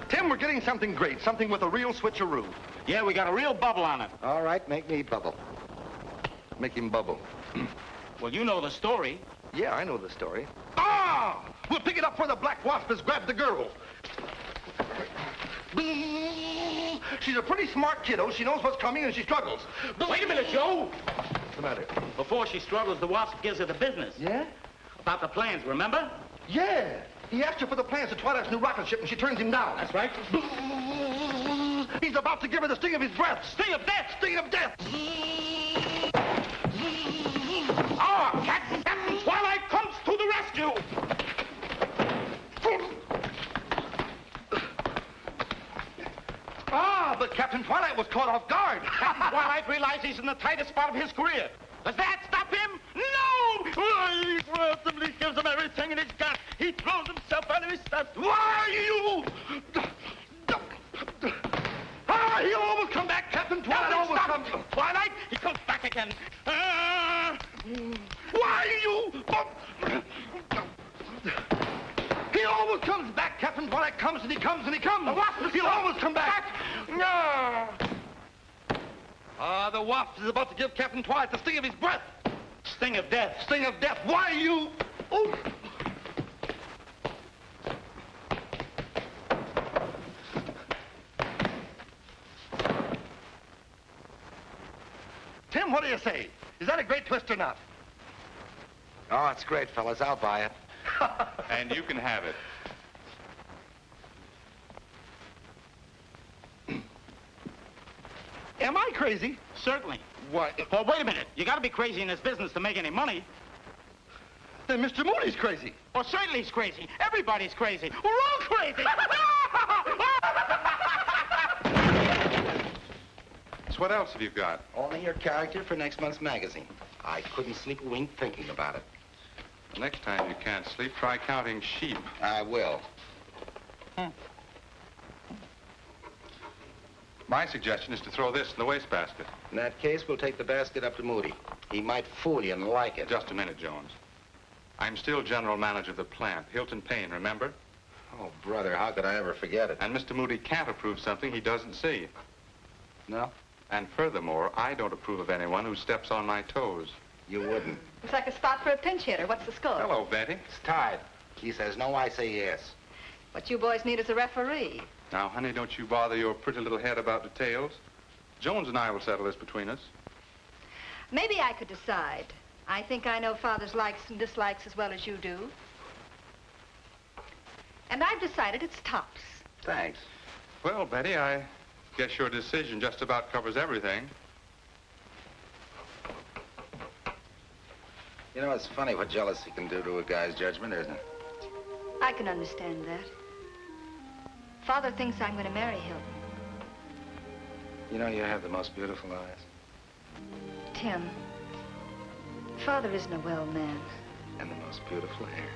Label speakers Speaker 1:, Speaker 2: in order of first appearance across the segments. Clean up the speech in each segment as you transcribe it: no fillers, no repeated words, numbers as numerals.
Speaker 1: Tim, we're getting something great, something with a real switcheroo.
Speaker 2: Yeah, we got a real bubble on it.
Speaker 1: All right, make me bubble. Make him bubble.
Speaker 2: Well, you know the story.
Speaker 1: Yeah, I know the story. Ah! We'll pick it up where the black wasp has grabbed the girl. She's a pretty smart kiddo. She knows what's coming and she struggles.
Speaker 2: Wait a minute, Joe.
Speaker 1: What's the matter?
Speaker 2: Before she struggles, the wasp gives her the business.
Speaker 1: Yeah?
Speaker 2: About the plans, remember?
Speaker 1: Yeah. He asked her for the plans to Twilight's new rocket ship and she turns him down.
Speaker 2: That's right.
Speaker 1: He's about to give her the sting of his breath.
Speaker 2: Sting of death!
Speaker 1: Sting of death!
Speaker 2: Ah, Captain Twilight comes to the rescue!
Speaker 1: Ah, but Captain Twilight was caught off guard.
Speaker 2: Captain Twilight realized he's in the tightest spot of his career. Does that stop him? No! He grabs him, he gives him everything in his got. He throws himself out of his stuff.
Speaker 1: Why you? Ah, he'll always come back, Captain Twilight. Always comes.
Speaker 2: Twilight, he comes back again.
Speaker 1: Why you? He always comes back, Captain Twilight comes and he comes and he comes. He'll always come back. Ah, the wasp is about to give Captain Twilight the sting of his breath.
Speaker 2: Sting of death.
Speaker 1: Sting of death. Why you? Oh. Tim, what do you say? Is that a great twist or not?
Speaker 3: Oh, it's great, fellas. I'll buy it.
Speaker 4: And you can have it.
Speaker 1: Am I crazy?
Speaker 2: Certainly.
Speaker 1: Why?
Speaker 2: Well, wait a minute. You gotta be crazy in this business to make any money.
Speaker 1: Then Mr. Moody's crazy.
Speaker 2: Well, certainly he's crazy. Everybody's crazy. We're all crazy.
Speaker 4: So what else have you got?
Speaker 3: Only your character for next month's magazine. I couldn't sleep a wink thinking about it.
Speaker 4: The next time you can't sleep, try counting sheep.
Speaker 3: I will.
Speaker 4: My suggestion is to throw this in the wastebasket.
Speaker 3: In that case, we'll take the basket up to Moody. He might fool you and like it.
Speaker 4: Just a minute, Jones. I'm still general manager of the plant. Hilton Payne, remember?
Speaker 3: Oh, brother, how could I ever forget it?
Speaker 4: And Mr. Moody can't approve something he doesn't see.
Speaker 3: No?
Speaker 4: And furthermore, I don't approve of anyone who steps on my toes.
Speaker 3: You wouldn't.
Speaker 5: Looks like a spot for a pinch hitter. What's the score?
Speaker 4: Hello, Betty.
Speaker 3: It's tied. He says no, I say yes.
Speaker 5: What you boys need is a referee.
Speaker 4: Now, honey, don't you bother your pretty little head about details. Jones and I will settle this between us.
Speaker 5: Maybe I could decide. I think I know Father's likes and dislikes as well as you do. And I've decided it's tops.
Speaker 3: Thanks.
Speaker 4: Well, Betty, I guess your decision just about covers everything.
Speaker 3: You know, it's funny what jealousy can do to a guy's judgment, isn't it?
Speaker 5: I can understand that. Father thinks I'm going to marry Hilton.
Speaker 3: You know, you have the most beautiful eyes.
Speaker 5: Tim, Father isn't a well man.
Speaker 3: And the most beautiful hair.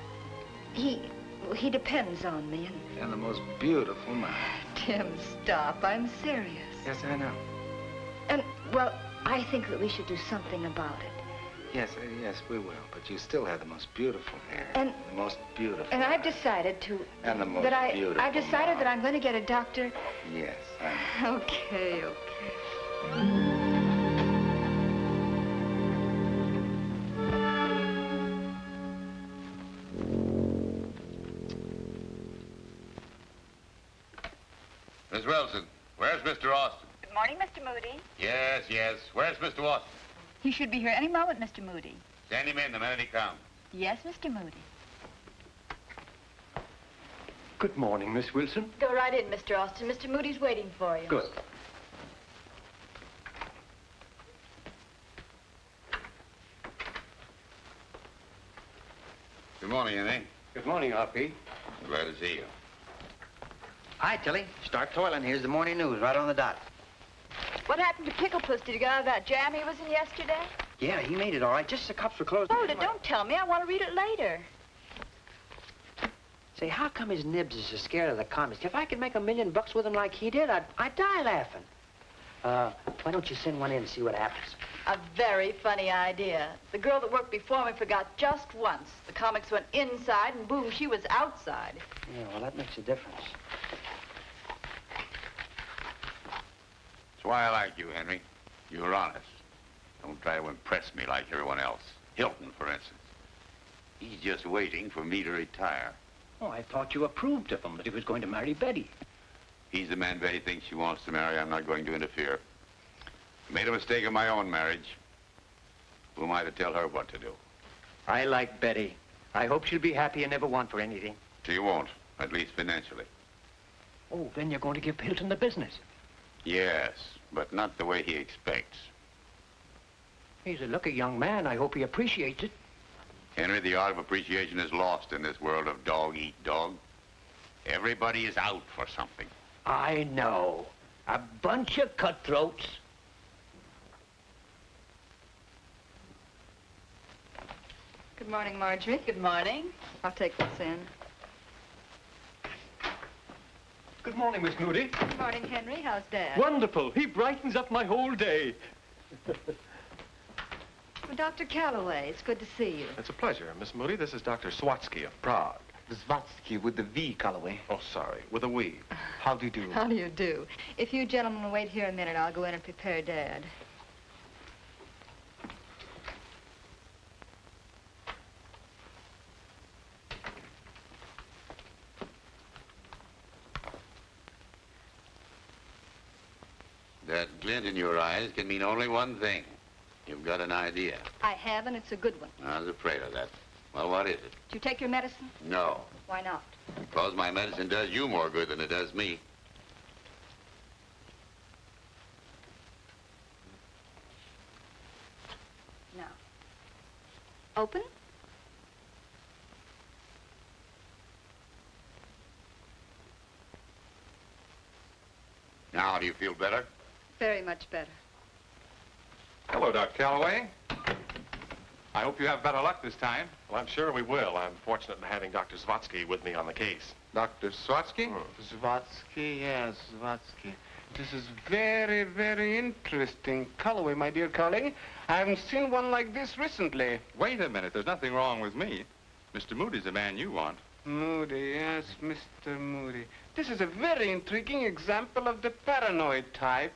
Speaker 5: He depends on me
Speaker 3: And the most beautiful mind.
Speaker 5: Tim, stop. I'm serious.
Speaker 3: Yes, I know.
Speaker 5: And, well, I think that we should do something about it.
Speaker 3: Yes, yes, we will. But you still have the most beautiful hair.
Speaker 5: And
Speaker 3: the most beautiful
Speaker 5: And I've
Speaker 3: eyes.
Speaker 5: decided to...
Speaker 3: And the most beautiful
Speaker 5: I've decided
Speaker 3: mouth.
Speaker 5: that I'm going to get a doctor.
Speaker 3: Yes, I know.
Speaker 5: Okay.
Speaker 6: Wilson, where's Mr. Austin?
Speaker 7: Good morning, Mr. Moody.
Speaker 6: Yes, yes. Where's Mr. Austin?
Speaker 7: He should be here any moment, Mr. Moody.
Speaker 6: Send him in the minute he comes.
Speaker 7: Yes, Mr. Moody.
Speaker 8: Good morning, Miss Wilson.
Speaker 5: Go right in, Mr. Austin. Mr. Moody's waiting for you.
Speaker 8: Good.
Speaker 6: Good morning, Henry.
Speaker 8: Good morning, R.P.
Speaker 6: Glad to see you.
Speaker 3: Hi, Tilly. Start toiling. Here's the morning news right on the dot.
Speaker 5: What happened to Pickle Puss? Did you get out of that jam he was in yesterday?
Speaker 3: Yeah, he made it all right. Just the cups were closed.
Speaker 5: Hold it. Don't tell me. I want to read it later.
Speaker 3: Say, how come his nibs is so scared of the comics? If I could make $1 million with him like he did, I'd die laughing. Why don't you send one in and see what happens?
Speaker 5: A very funny idea. The girl that worked before me forgot just once. The comics went inside, and boom, she was outside.
Speaker 3: Yeah, well, that makes a difference.
Speaker 6: That's why I like you, Henry. You're honest. Don't try to impress me like everyone else. Hilton, for instance. He's just waiting for me to retire.
Speaker 8: Oh, I thought you approved of him, that he was going to marry Betty.
Speaker 6: He's the man Betty thinks she wants to marry. I'm not going to interfere. I made a mistake in my own marriage. Who am I to tell her what to do?
Speaker 8: I like Betty. I hope she'll be happy and never want for anything.
Speaker 6: She won't, at least financially.
Speaker 8: Oh, then you're going to give Hilton the business.
Speaker 6: Yes, but not the way he expects.
Speaker 8: He's a lucky young man. I hope he appreciates it.
Speaker 6: Henry, the art of appreciation is lost in this world of dog-eat-dog. Everybody is out for something.
Speaker 8: I know. A bunch of cutthroats.
Speaker 5: Good morning, Marjorie. Good morning. I'll take this in.
Speaker 8: Good morning, Miss Moody.
Speaker 5: Good morning, Henry. How's Dad?
Speaker 8: Wonderful. He brightens up my whole day.
Speaker 5: Well, Dr. Calloway, it's good to see you.
Speaker 9: It's a pleasure, Miss Moody. This is Dr. Swatsky of Prague.
Speaker 3: Zvatsky with the V, Calloway.
Speaker 9: Oh, sorry, with a we. How do you do?
Speaker 5: How do you do? If you gentlemen will wait here a minute, I'll go in and prepare Dad.
Speaker 6: That glint in your eyes can mean only one thing. You've got an idea.
Speaker 5: I have, and it's a good one.
Speaker 6: I was afraid of that. Well, what is it?
Speaker 5: Did you take your medicine?
Speaker 6: No.
Speaker 5: Why not?
Speaker 6: Because my medicine does you more good than it does me.
Speaker 5: Now. Open?
Speaker 6: Now, do you feel better?
Speaker 5: Very much better.
Speaker 4: Hello, Dr. Calloway. I hope you have better luck this time.
Speaker 9: Well, I'm sure we will. I'm fortunate in having Dr. Swatsky with me on the case.
Speaker 4: Dr. Swatsky?
Speaker 2: Zvatsky, yes, Zvatsky. This is very, very interesting. Calloway, my dear colleague. I haven't seen one like this recently.
Speaker 4: Wait a minute. There's nothing wrong with me. Mr. Moody's the man you want.
Speaker 2: Moody, yes, Mr. Moody. This is a very intriguing example of the paranoid type.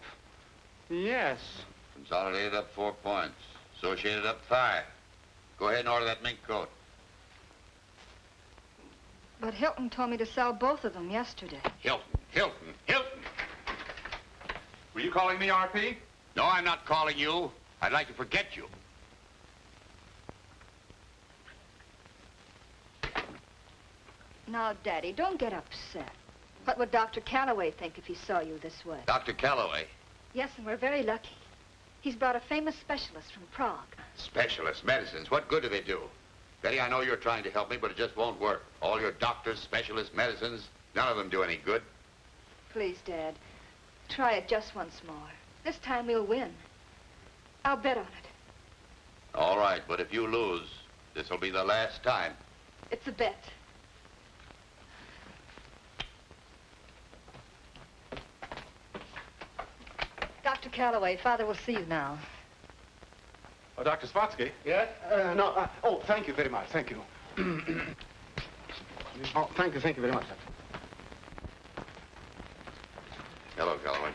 Speaker 2: Yes.
Speaker 6: Consolidated up 4 points. Associated up 5. Go ahead and order that mink coat.
Speaker 5: But Hilton told me to sell both of them yesterday.
Speaker 6: Hilton, Hilton, Hilton!
Speaker 4: Were you calling me, R.P.?
Speaker 6: No, I'm not calling you. I'd like to forget you.
Speaker 5: Now, Daddy, don't get upset. What would Dr. Calloway think if he saw you this way?
Speaker 6: Dr. Calloway?
Speaker 5: Yes, and we're very lucky. He's brought a famous specialist from Prague.
Speaker 6: Specialist medicines. What good do they do? Betty, I know you're trying to help me, but it just won't work. All your doctors, specialist medicines, none of them do any good.
Speaker 5: Please, Dad, try it just once more. This time we'll win. I'll bet on it.
Speaker 6: All right, but if you lose, this will be the last time.
Speaker 5: It's a bet. Dr. Calloway, Father will see you now.
Speaker 9: Oh, Dr. Swatsky?
Speaker 2: Yes? Oh, thank you very much. Thank you. Oh, thank you very much.
Speaker 6: Hello, Calloway.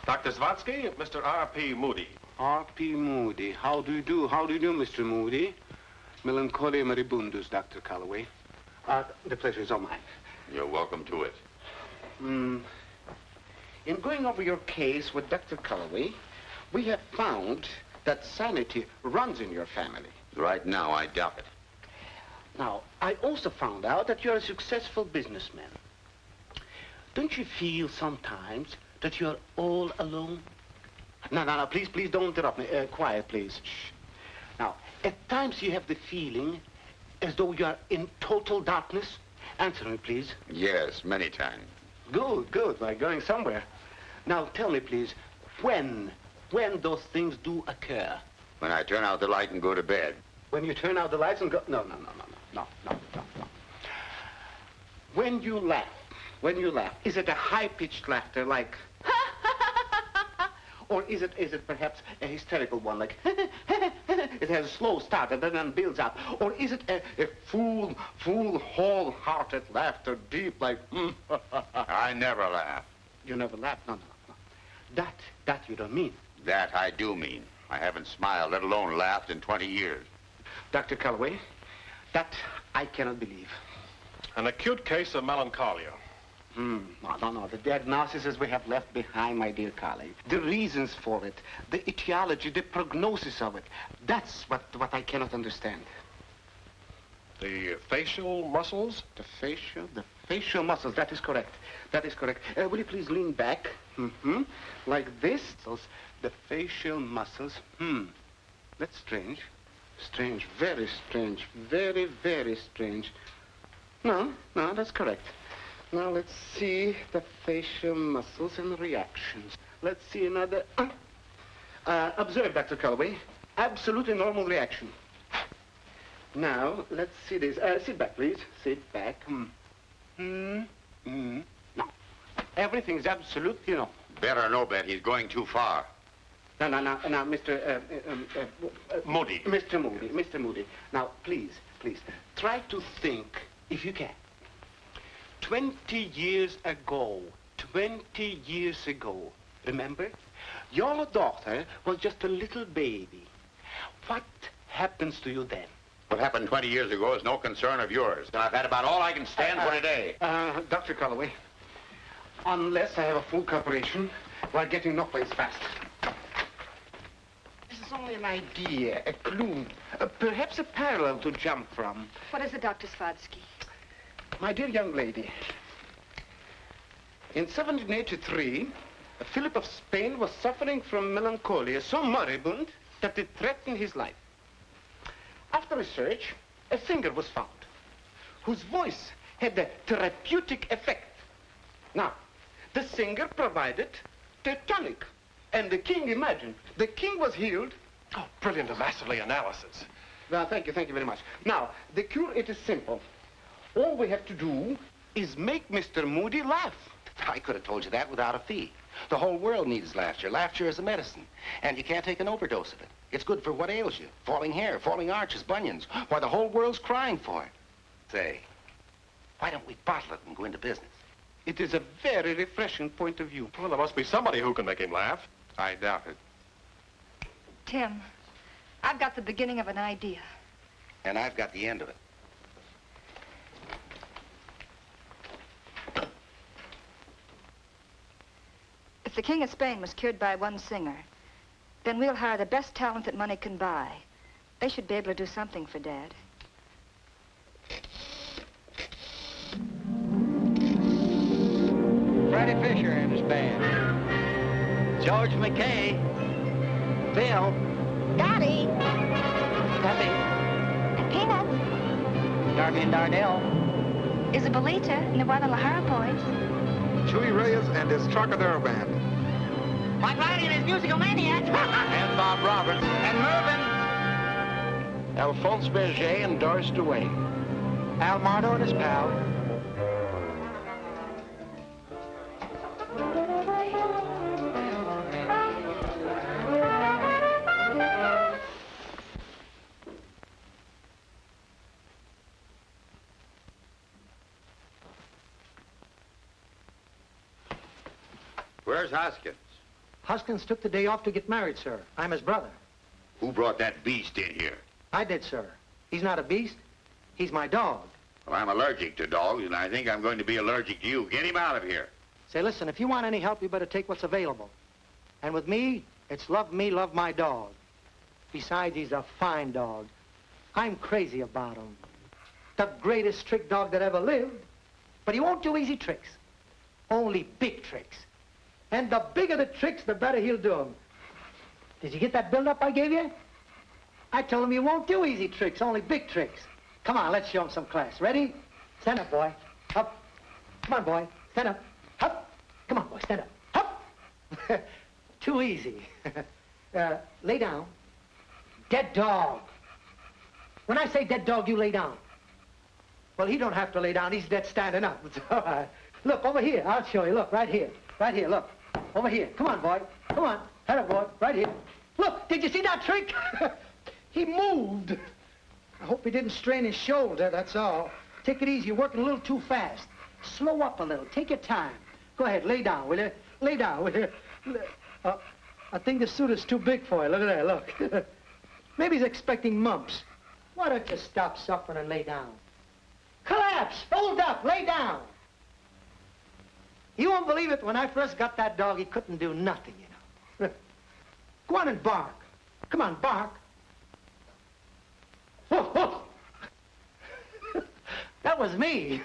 Speaker 9: Dr. Swatsky, Mr. R.P. Moody.
Speaker 2: R.P. Moody. How do you do? How do you do, Mr. Moody? Melancholia moribundus, Dr. Calloway. The pleasure is all mine.
Speaker 6: You're welcome to it.
Speaker 10: In going over your case with Dr. Calloway, we have found that sanity runs in your family.
Speaker 6: Right now, I doubt it.
Speaker 10: Now, I also found out that you're a successful businessman. Don't you feel sometimes that you're all alone? No, please don't interrupt me. Quiet, please. Shh. Now, at times you have the feeling as though you are in total darkness. Answer me, please.
Speaker 6: Yes, many times.
Speaker 10: Good. We're going somewhere. Now, tell me, please, when those things do occur?
Speaker 6: When I turn out the light and go to bed.
Speaker 10: When you turn out the lights and go... No. When you laugh, is it a high-pitched laughter like... Or is it perhaps a hysterical one, like... It has a slow start and then builds up. Or is it a full, wholehearted laughter, deep, like...
Speaker 6: I never laugh.
Speaker 10: You never laugh? No. That you don't mean.
Speaker 6: That I do mean. I haven't smiled, let alone laughed, in 20 years.
Speaker 10: Dr. Calloway, that I cannot believe.
Speaker 9: An acute case of melancholia.
Speaker 10: No. The diagnoses we have left behind, my dear colleague. The reasons for it, the etiology, the prognosis of it. That's what I cannot understand.
Speaker 9: The facial muscles?
Speaker 10: The facial muscles, that is correct. Will you please lean back? Like this. The facial muscles. That's strange. Strange, very strange. Very, very strange. No, that's correct. Now, let's see the facial muscles and reactions. Let's see another... observe, Dr. Calloway. Absolutely normal reaction. Now, let's see this. Sit back, please. Sit back. No. Everything's absolutely normal.
Speaker 6: Better no bet. He's going too far.
Speaker 10: No, Mr.
Speaker 9: Moody.
Speaker 10: Mr. Moody. Now, please, try to think, if you can. 20 years ago, remember? Your daughter was just a little baby. What happens to you then?
Speaker 6: What happened 20 years ago is no concern of yours. And I've had about all I can stand for today.
Speaker 10: Dr. Calloway, unless I have a full cooperation, we're getting no place fast. This is only an idea, a clue, perhaps a parallel to jump from.
Speaker 7: What is it, Dr. Zvotsky?
Speaker 10: My dear young lady, in 1783, Philip of Spain was suffering from melancholia so moribund that it threatened his life. After research, a singer was found whose voice had a therapeutic effect. Now, the singer provided the tonic, and the king, imagine, the king was healed.
Speaker 9: Oh, brilliant and masterly analysis.
Speaker 10: Well, thank you very much. Now, the cure, it is simple. All we have to do is make Mr. Moody laugh.
Speaker 11: I could have told you that without a fee. The whole world needs laughter. Laughter is a medicine, and you can't take an overdose of it. It's good for what ails you. Falling hair, falling arches, bunions. Why, the whole world's crying for it. Say, why don't we bottle it and go into business?
Speaker 10: It is a very refreshing point of view.
Speaker 9: Well, there must be somebody who can make him laugh.
Speaker 4: I doubt it.
Speaker 7: Tim, I've got the beginning of an idea.
Speaker 11: And I've got the end of it.
Speaker 7: If the King of Spain was cured by one singer, then we'll hire the best talent that money can buy. They should be able to do something for Dad.
Speaker 3: Freddie Fisher and his band. George McKay. Phil.
Speaker 7: Dottie!
Speaker 3: Tuppy.
Speaker 7: And Peanuts.
Speaker 3: Darby and Darnell.
Speaker 7: Isabelita and the Guadalajara boys.
Speaker 4: Chewy Reyes and his Trocadero band.
Speaker 3: Mike Riley and his musical maniacs.
Speaker 6: And Bob Roberts.
Speaker 3: And Mervyn.
Speaker 11: Alphonse Berger and Doris DeWay.
Speaker 3: Al Mardo and his pal.
Speaker 6: Where's Hoskins?
Speaker 8: Hoskins took the day off to get married, sir. I'm his brother.
Speaker 6: Who brought that beast in here?
Speaker 8: I did, sir. He's not a beast. He's my dog.
Speaker 6: Well, I'm allergic to dogs, and I think I'm going to be allergic to you. Get him out of here.
Speaker 8: Say, listen, if you want any help, you better take what's available. And with me, it's love me, love my dog. Besides, he's a fine dog. I'm crazy about him. The greatest trick dog that ever lived. But he won't do easy tricks. Only big tricks. And the bigger the tricks, the better he'll do them. Did you get that build-up I gave you? I told him he won't do easy tricks, only big tricks. Come on, let's show him some class. Ready? Stand up, boy. Up. Come on, boy. Stand up. Up. Come on, boy. Stand up. Up. Too easy. Lay down. Dead dog. When I say dead dog, you lay down. Well, he don't have to lay down. He's dead standing up. It's all right. Look, over here. I'll show you. Look, right here. Right here, look. Over here. Come on, boy. Come on. Head up, boy. Right here. Look, did you see that trick? He moved. I hope he didn't strain his shoulder, that's all. Take it easy. You're working a little too fast. Slow up a little. Take your time. Go ahead. Lay down, will you? Lay down, will you? I think the suit is too big for you. Look at that, look. Maybe he's expecting mumps. Why don't you stop suffering and lay down? Collapse. Fold up. Lay down. You won't believe it. When I first got that dog, he couldn't do nothing, you know. Go on and bark. Come on, bark. Woof, woof. That was me.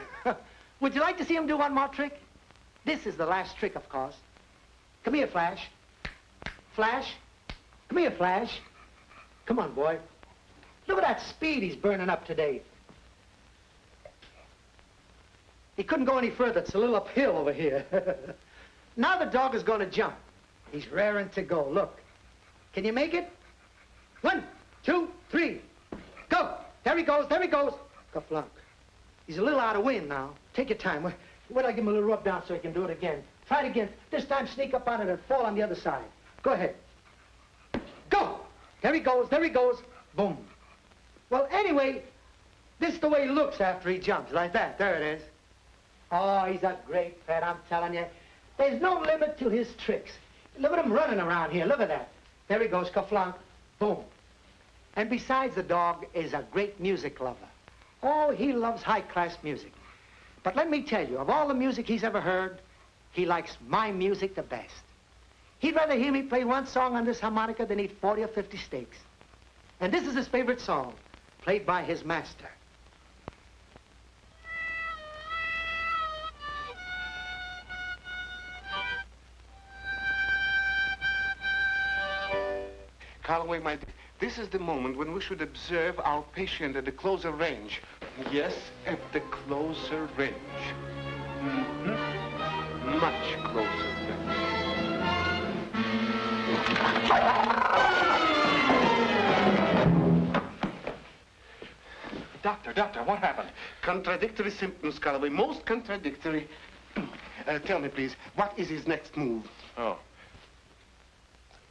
Speaker 8: Would you like to see him do one more trick? This is the last trick, of course. Come here, Flash. Flash. Come here, Flash. Come on, boy. Look at that speed he's burning up today. He couldn't go any further. It's a little uphill over here. Now the dog is going to jump. He's raring to go. Look. Can you make it? 1, 2, 3. Go. There he goes. There he goes. Ka-flunk. He's a little out of wind now. Take your time. Wait till I give him a little rub down so he can do it again. Try it again. This time sneak up on it and fall on the other side. Go ahead. Go. There he goes. There he goes. Boom. Well, anyway, this is the way he looks after he jumps. Like that. There it is. Oh, he's a great pet, I'm telling you. There's no limit to his tricks. Look at him running around here. Look at that. There he goes, ka-flunk. Boom. And besides, the dog is a great music lover. Oh, he loves high-class music. But let me tell you, of all the music he's ever heard, he likes my music the best. He'd rather hear me play one song on this harmonica than eat 40 or 50 steaks. And this is his favorite song, played by his master.
Speaker 10: Calloway, my dear, this is the moment when we should observe our patient at the closer range. Yes, at the closer range. Mm-hmm. Much closer range.
Speaker 9: Doctor, what happened?
Speaker 10: Contradictory symptoms, Calloway, most contradictory. Tell me, please, what is his next move?
Speaker 9: Oh.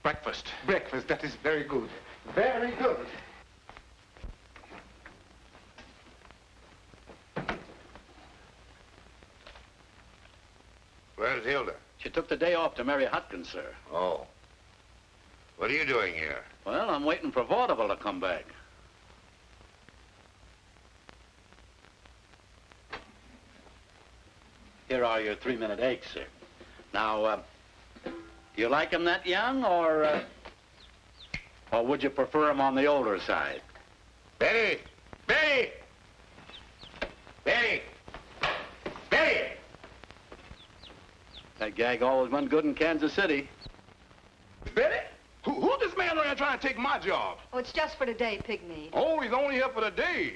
Speaker 9: Breakfast.
Speaker 10: Breakfast, that is very good. Very good.
Speaker 6: Where's Hilda?
Speaker 12: She took the day off to marry Hopkins, sir.
Speaker 6: Oh. What are you doing here?
Speaker 12: Well, I'm waiting for Vaudeville to come back. Here are your 3-minute eggs, sir. Now, do you like them that young, or would you prefer them on the older side?
Speaker 6: Betty! Betty! Betty! Betty!
Speaker 12: That gag always went good in Kansas City.
Speaker 1: Betty? Who's this man around trying to take my job?
Speaker 7: Oh, it's just for today, Pygmy.
Speaker 1: Oh, he's only here for the day.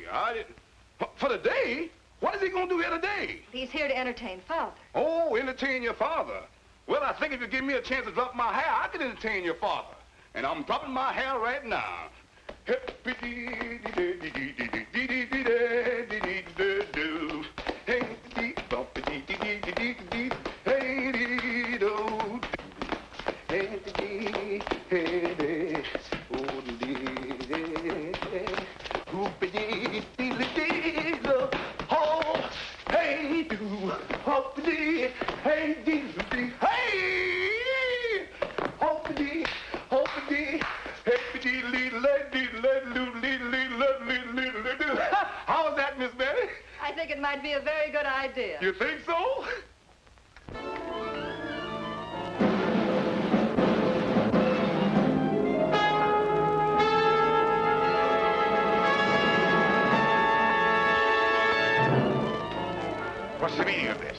Speaker 1: For the day? What is he going to do here today?
Speaker 7: He's here to entertain Father.
Speaker 1: Oh, entertain your father. Well, I think if you give me a chance to drop my hair, I can entertain your father. And I'm dropping my hair right now. How's that, Miss Betty?
Speaker 5: I think it might be a very good idea.
Speaker 1: You think so?
Speaker 6: What's the meaning of this?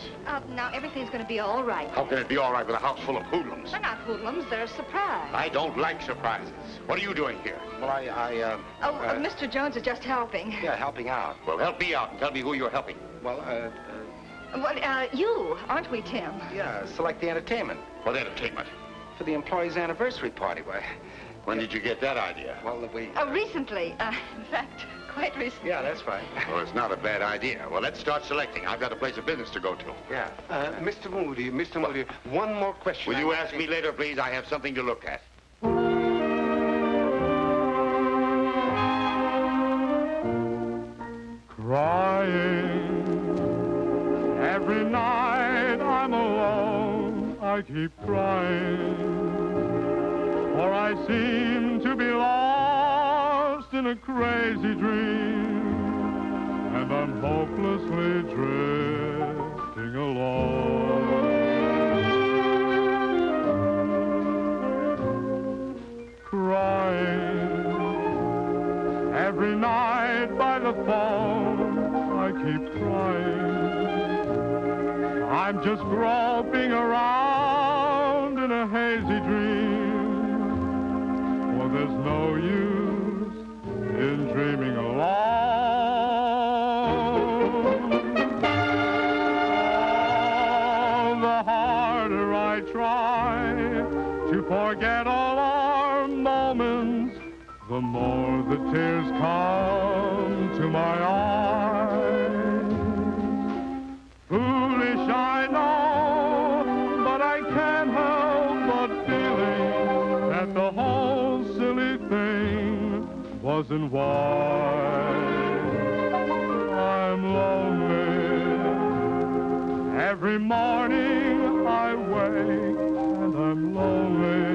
Speaker 7: Now, everything's going to be all right.
Speaker 6: How can it be all right with a house full of hoodlums?
Speaker 7: They're not hoodlums. They're a surprise.
Speaker 6: I don't like surprises. What are you doing here?
Speaker 11: Well,
Speaker 7: Mr. Jones is just helping.
Speaker 11: Yeah, helping out.
Speaker 6: Well, help me out and tell me who you're helping.
Speaker 11: Well,
Speaker 7: You, aren't we, Tim?
Speaker 11: yeah, select the entertainment.
Speaker 6: What entertainment?
Speaker 11: For the employees' anniversary party. Why?
Speaker 6: When did you get that idea?
Speaker 11: Well, we...
Speaker 7: Recently. In fact, quite recently.
Speaker 11: Yeah, that's right.
Speaker 6: Well, it's not a bad idea. Well, let's start selecting. I've got a place of business to go to.
Speaker 11: Yeah.
Speaker 10: Mr. Moody, one more question.
Speaker 6: Will you ask me later, please? I have something to look at.
Speaker 13: Crying every night I'm alone. I keep crying, for I seem to be lost in a crazy dream, and I'm hopelessly drifting along. Crying every night by the phone, I keep crying. I'm just groping around in a hazy dream, for there's no use in dreaming alone. Oh, the harder I try to forget all our moments, the more the tears come to my eyes. Foolish, I know, but I can't help but feeling that the whole silly thing wasn't wise. I'm lonely. Every morning I wake and I'm lonely.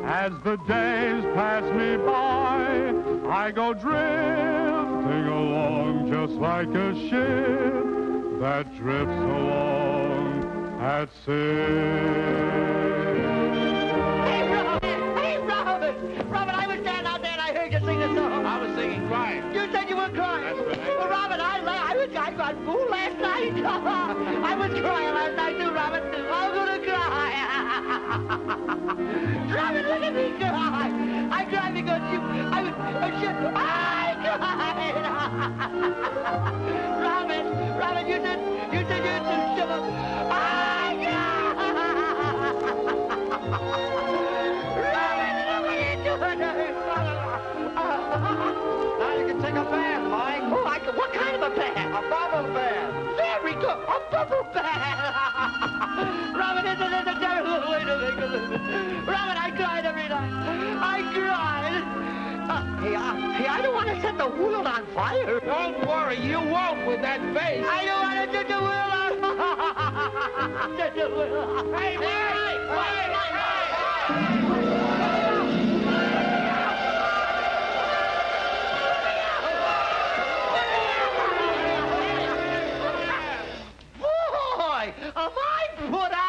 Speaker 13: As the days pass me by, I go drifting along just like a ship that drifts along at sea.
Speaker 2: Hey, Robin! Robin, I was standing out there and I heard you sing the song.
Speaker 12: I was singing crying.
Speaker 2: You said you were crying.
Speaker 12: That's right.
Speaker 2: Well, Robin, I got fooled last night. I was crying last night too, Robin. I'm gonna cry. Robin, look at me cry. I cried because I cried. Robin, you said you should have. I cried. Robin, look what you're doing.
Speaker 8: Now you can take a bath, Mike.
Speaker 2: Oh, what kind of a bath?
Speaker 8: A bubble bath.
Speaker 2: Very good. A bubble bath. Robin, isn't this a terrible way to make a living? Robin, I cried every night. I cried. Hey, I don't want to set the world on fire.
Speaker 8: Don't worry, you won't with that face.
Speaker 2: I don't want to set the world on fire. Set the world on fire. Hey, Boy, am I put out.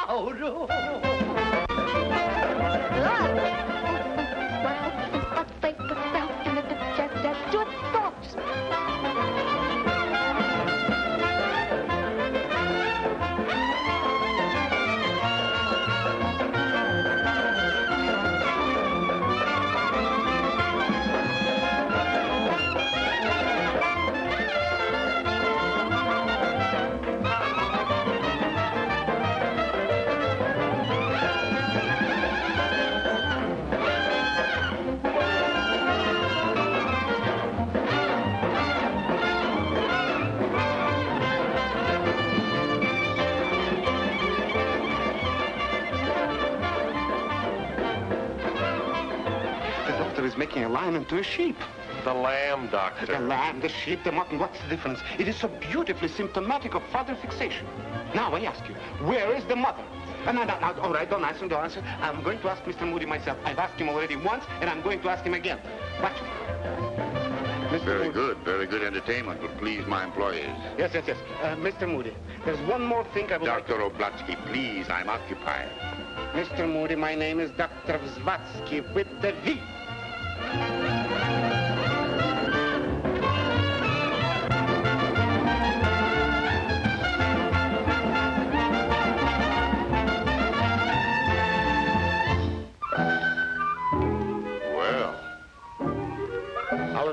Speaker 10: Making a lion into a sheep.
Speaker 9: The lamb, Doctor.
Speaker 10: The lamb, the sheep, the mutton, what's the difference? It is so beautifully symptomatic of father fixation. Now, I ask you, where is the mother? No, all right, don't answer. I'm going to ask Mr. Moody myself. I've asked him already once, and I'm going to ask him again. Watch me.
Speaker 6: Very good entertainment will please my employees.
Speaker 10: Yes. Mr. Moody, there's one more thing I would
Speaker 6: Dr. Oblatsky, please, I'm occupied.
Speaker 10: Mr. Moody, my name is Dr. Zvatsky with the V.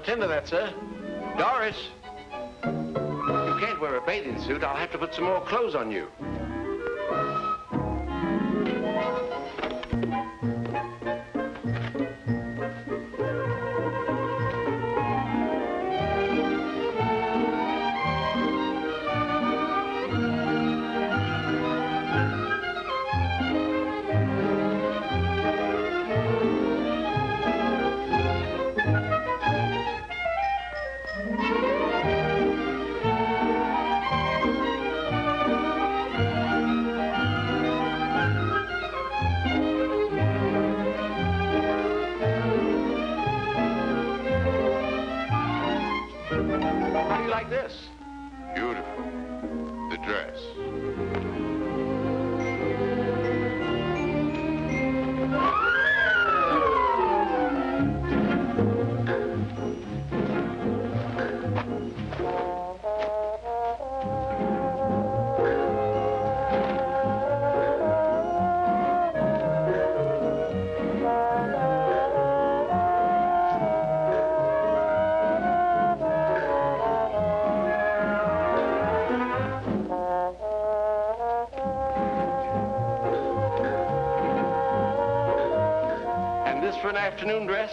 Speaker 12: attend to that, sir. Doris! You can't wear a bathing suit. I'll have to put some more clothes on you.
Speaker 6: This. Beautiful. The dress.
Speaker 12: For an afternoon dress?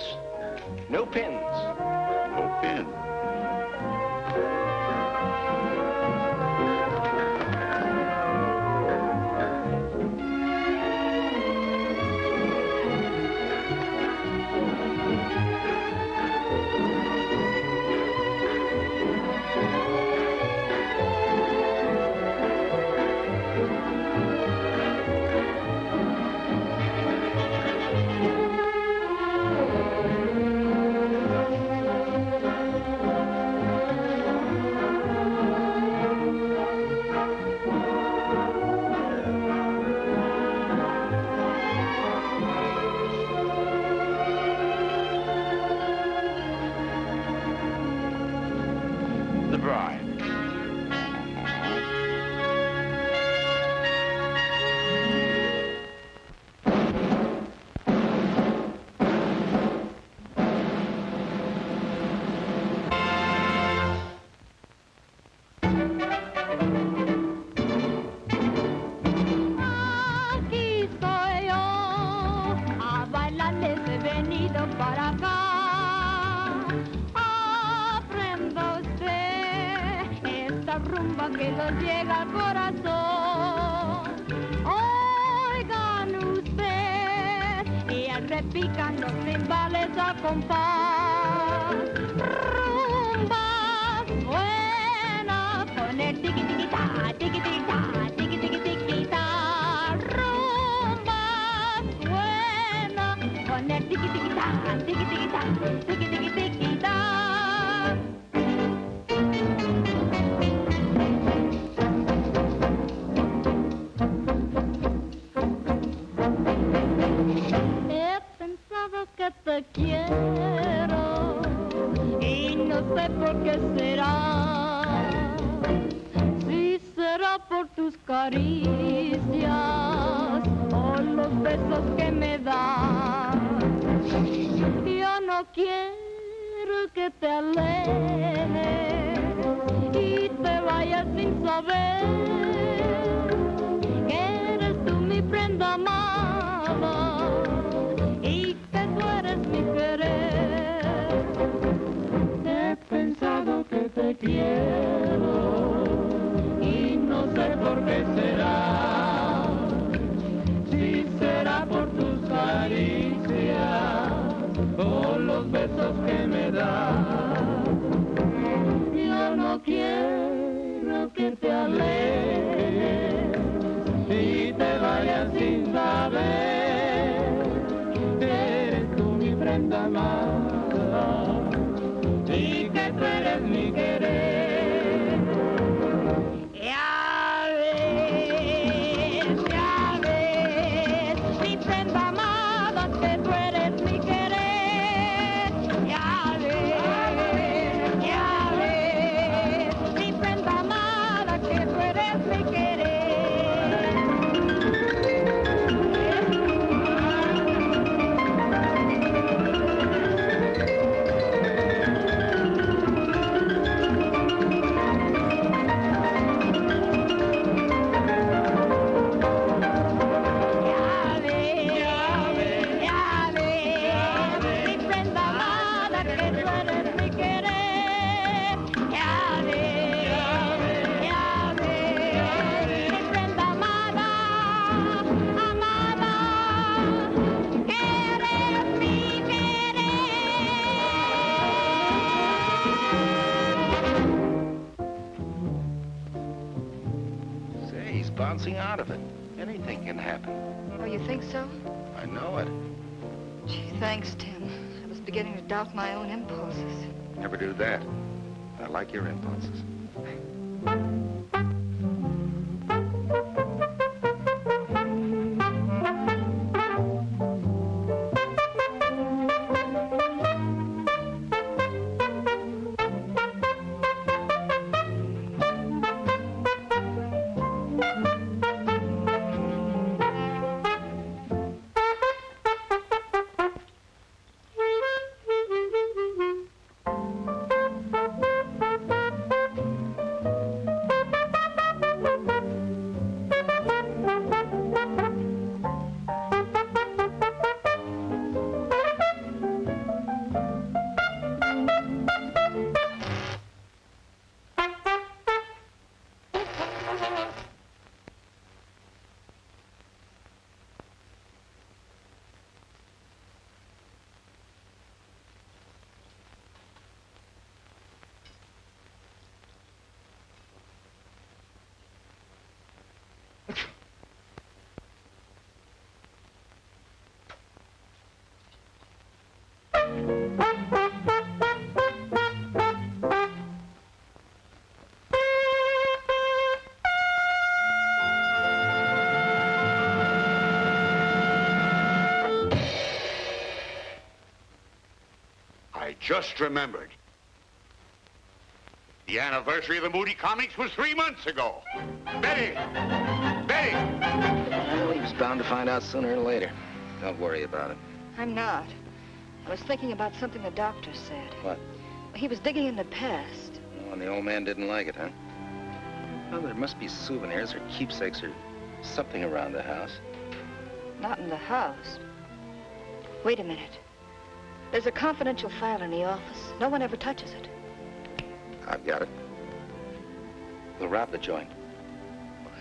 Speaker 12: No pins.
Speaker 6: No pins.
Speaker 14: Repican los timbales a compás. Rumba buena con el tiqui tiqui ta, tiqui tiqui ta, tiqui tiqui tiqui ta. Rumba buena con el tiqui tiqui ta, tiqui tiqui ta, tiqui tiqui tiqui ta. Que te quiero y no sé por qué será, si será por tus caricias o los besos que me das. Yo no quiero que te alejes y te vayas sin saber que eres tú mi prenda amada. He pensado que te quiero y no sé por qué será, si será por tus caricias o los besos que me das. Yo no quiero que te alejes y te vayas sin saber que eres tú mi prenda amada y que tú eres mi querer. Ya ves, mi prenda amada, que tú eres mi querer. Ya ves, mi prenda amada, que tú eres mi
Speaker 11: working out of it. Anything can happen.
Speaker 7: Oh, you think so?
Speaker 11: I know it.
Speaker 7: Gee, thanks, Tim. I was beginning to doubt my own impulses.
Speaker 11: Never do that. I like your impulses.
Speaker 6: Just remembered. The anniversary of the Moody Comics was 3 months ago. Betty! Betty!
Speaker 11: Well, he was bound to find out sooner or later. Don't worry about it.
Speaker 7: I'm not. I was thinking about something the doctor said.
Speaker 11: What?
Speaker 7: He was digging in the past.
Speaker 11: Oh, and the old man didn't like it, huh? Well, there must be souvenirs or keepsakes or something around the house.
Speaker 7: Not in the house. Wait a minute. There's a confidential file in the office. No one ever touches it.
Speaker 11: I've got it. We'll rob the joint.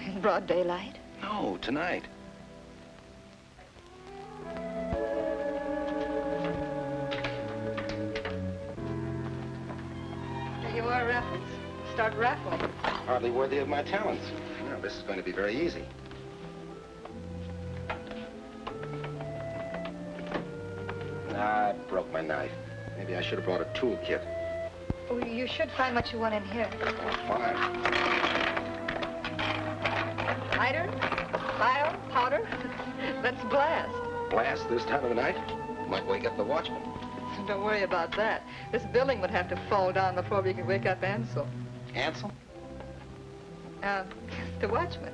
Speaker 7: In broad daylight?
Speaker 11: No, tonight.
Speaker 7: There you are, Raffles. Start raffling.
Speaker 11: Hardly worthy of my talents. No, this is going to be very easy. I broke my knife. Maybe I should have brought a toolkit.
Speaker 7: Oh, you should find what you want in here.
Speaker 11: Oh, fine.
Speaker 7: Lighter? File? Powder? Let's blast.
Speaker 11: Blast this time of the night? Might wake up the watchman.
Speaker 7: Don't worry about that. This building would have to fall down before we could wake up Ansel.
Speaker 11: Ansel?
Speaker 7: The watchman.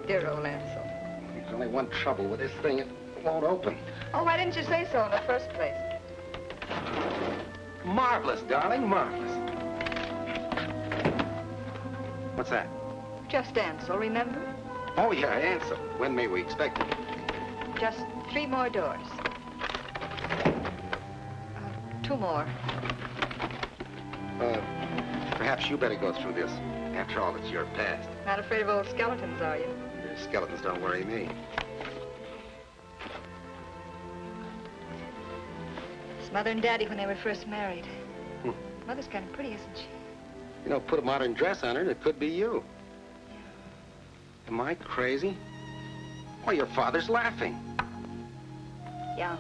Speaker 7: Dear old Ansel.
Speaker 11: There's only one trouble with this thing. It won't open.
Speaker 7: Oh, why didn't you say so in the first place?
Speaker 11: Marvelous, darling, marvelous. What's that?
Speaker 7: Just Ansel, remember?
Speaker 11: Oh, yeah, Ansel. When may we expect it?
Speaker 7: Just 3 more doors. 2 more.
Speaker 11: Perhaps you better go through this. After all, it's your past.
Speaker 7: Not afraid of old skeletons, are you?
Speaker 11: Your skeletons don't worry me.
Speaker 7: It's Mother and Daddy when they were first married. Mother's kind of pretty, isn't she?
Speaker 11: You know, put a modern dress on her, and it could be you. Am I crazy? Why, your father's laughing.
Speaker 7: Yeah.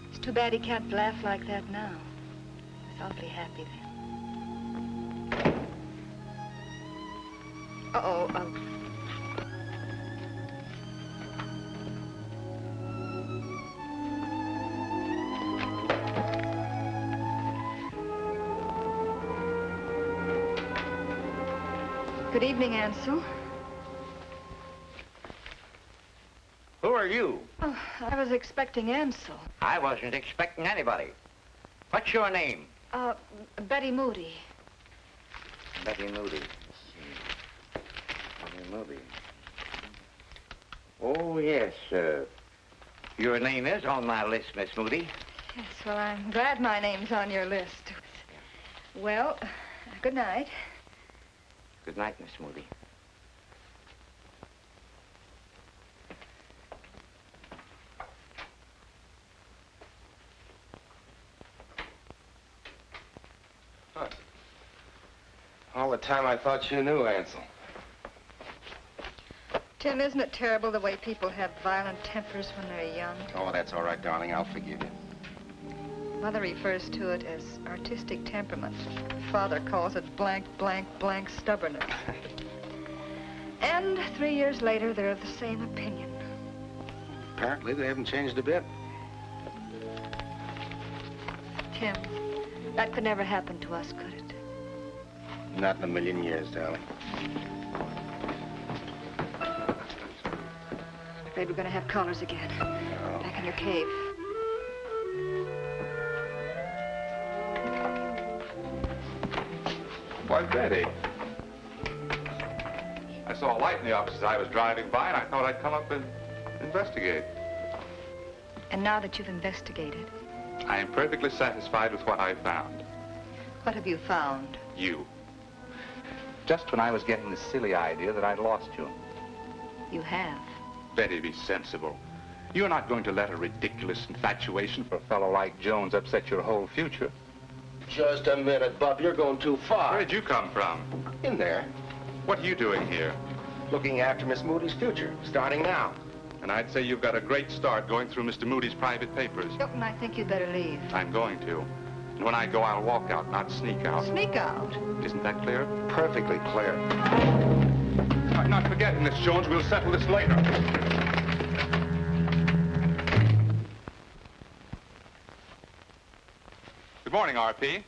Speaker 7: It's too bad he can't laugh like that now. He's awfully happy then. Uh-oh, Good evening, Ansel.
Speaker 15: Who are you?
Speaker 7: Oh, I was expecting Ansel.
Speaker 15: I wasn't expecting anybody. What's your name?
Speaker 7: Betty Moody.
Speaker 15: Betty Moody. Let's see. Betty Moody. Oh, yes, your name is on my list, Miss Moody.
Speaker 7: Yes, well, I'm glad my name's on your list. Well, good night.
Speaker 15: Good night, Miss Moody.
Speaker 11: All the time I thought you knew, Ansel.
Speaker 7: Tim, isn't it terrible the way people have violent tempers when they're young?
Speaker 11: Oh, that's all right, darling. I'll forgive you.
Speaker 7: Mother refers to it as artistic temperament. Father calls it blank, blank, blank stubbornness. And 3 years later, they're of the same opinion.
Speaker 11: Apparently, they haven't changed a bit.
Speaker 7: Tim, that could never happen to us, could it?
Speaker 11: Not in a million years, darling.
Speaker 7: Afraid we're going to have callers again.
Speaker 11: No.
Speaker 7: Back in your cave.
Speaker 4: Why, Betty. I saw a light in the office as I was driving by, and I thought I'd come up and investigate.
Speaker 7: And now that you've investigated,
Speaker 4: I am perfectly satisfied with what I found.
Speaker 7: what have you found?
Speaker 4: You. Just when I was getting the silly idea that I'd lost you.
Speaker 7: You have.
Speaker 4: Betty, be sensible. You're not going to let a ridiculous infatuation for a fellow like Jones upset your whole future.
Speaker 11: Just a minute, Bub. You're going too far.
Speaker 4: Where did you come from?
Speaker 11: In there.
Speaker 4: What are you doing here?
Speaker 11: Looking after Miss Moody's future, starting now.
Speaker 4: And I'd say you've got a great start going through Mr. Moody's private papers.
Speaker 7: Hilton, I think you'd better leave.
Speaker 4: I'm going to. And when I go, I'll walk out, not sneak out.
Speaker 7: Sneak out?
Speaker 4: Isn't that clear?
Speaker 11: Perfectly clear.
Speaker 4: I'm not forgetting this, Jones. We'll settle this later. Good morning, R.P.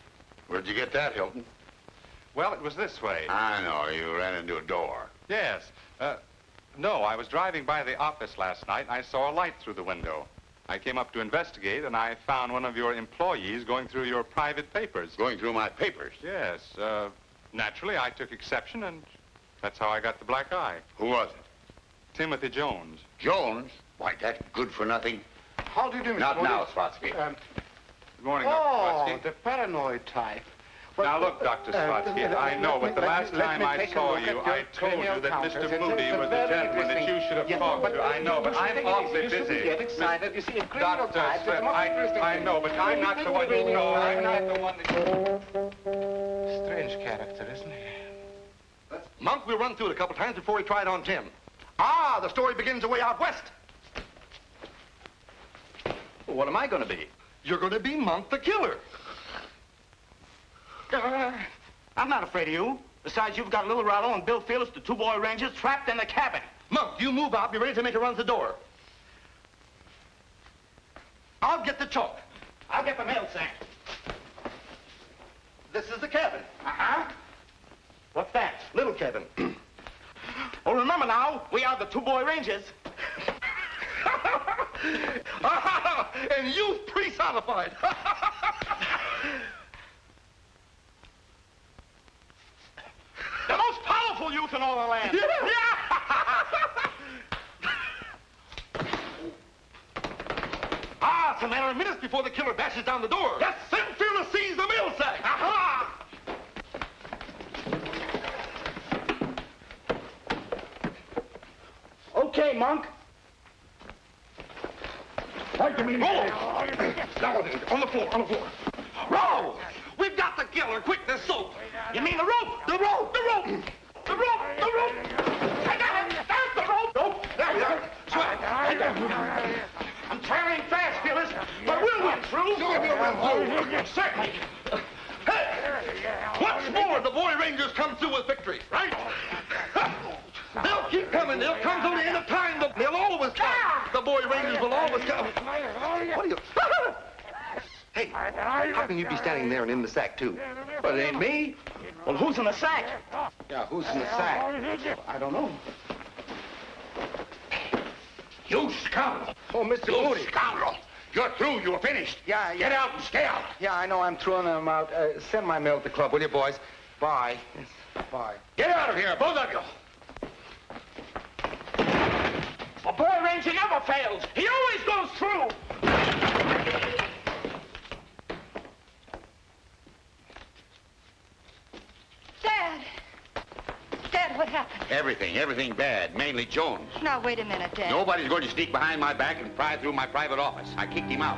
Speaker 6: Where'd you get that, Hilton?
Speaker 4: Well, it was this way.
Speaker 6: I know. You ran into a door.
Speaker 4: Yes. No, I was driving by the office last night, and I saw a light through the window. I came up to investigate, and I found one of your employees going through your private papers.
Speaker 6: Going through my papers?
Speaker 4: Yes. Naturally, I took exception, and that's how I got the black eye.
Speaker 6: Who was it?
Speaker 4: Timothy Jones.
Speaker 6: Jones? Why, that good for nothing.
Speaker 10: How do you do, Mr.
Speaker 6: Not
Speaker 10: Moody?
Speaker 6: now, Spotsky.
Speaker 4: Good morning,
Speaker 10: Oh,
Speaker 4: Dr. Spotsky.
Speaker 10: the paranoid type.
Speaker 4: Now, look, Dr. Spotsky, I know, but the last time I saw you, I told you that Mr. Mudie was the gentleman that you should have talked to. I know, but I'm awfully busy.
Speaker 10: You get excited. You see, in criminal types, it's the most interesting
Speaker 4: I know, but I'm not the one you know. I'm not the one that...
Speaker 10: Strange character, isn't he?
Speaker 16: Monk, we'll run through it a couple times before we try it on Tim. Ah, the story begins away out west. Well, what am I going to be? You're going to be Monk the Killer.
Speaker 10: I'm not afraid of you. Besides, you've got Little Rollo and Bill Phillips, the two boy rangers, trapped in the cabin.
Speaker 16: Monk, you move out. Be ready to make a run to the door. I'll get the chalk.
Speaker 10: I'll get the mail sack.
Speaker 16: This is the cabin.
Speaker 10: Uh-huh. What's that?
Speaker 16: Little cabin.
Speaker 10: Oh, remember now, we are the two boy rangers.
Speaker 16: And youth personified.
Speaker 10: The most powerful youth in all the land. Yeah.
Speaker 16: It's a matter of minutes before the killer bashes down the door.
Speaker 10: Yes.
Speaker 16: Then Fearless sees the mail sack.
Speaker 10: Aha! Okay, Monk.
Speaker 16: What do you mean? Roll! Now, on the floor, on the floor. Roll! We've got the killer. Quick, this soap.
Speaker 10: You mean the rope?
Speaker 16: The rope!
Speaker 10: The rope! The rope! The rope! I got it! There's the rope!
Speaker 16: Nope. There we are. Sweat.
Speaker 10: I'm traveling fast, Phyllis, but we'll win through.
Speaker 16: Sure we'll win through.
Speaker 10: Certainly.
Speaker 16: Hey! Once more, the boy rangers come through with victory, right? They'll keep coming. They'll come till the end of time. They'll always come. The boy rangers will always come. What are you... Hey, how can you be standing there and in the sack, too? But it ain't me.
Speaker 10: Well, who's in the sack?
Speaker 11: Yeah, who's in the sack?
Speaker 10: I don't know.
Speaker 6: You scoundrel!
Speaker 11: Oh, Mr.
Speaker 6: You
Speaker 11: Moody.
Speaker 6: scoundrel! You're through. You're finished.
Speaker 11: Yeah.
Speaker 6: Get out and stay out.
Speaker 11: Yeah, I know. I'm throwing them out. Send my mail to the club, will you, boys? Bye. Yes, bye.
Speaker 6: Get out of here, both of you.
Speaker 10: A boy ranger never fails. He always goes through.
Speaker 7: Dad! Dad, what happened?
Speaker 6: Everything bad, mainly Jones.
Speaker 7: Now, wait a minute, Dad.
Speaker 6: Nobody's going to sneak behind my back and pry through my private office. I kicked him out.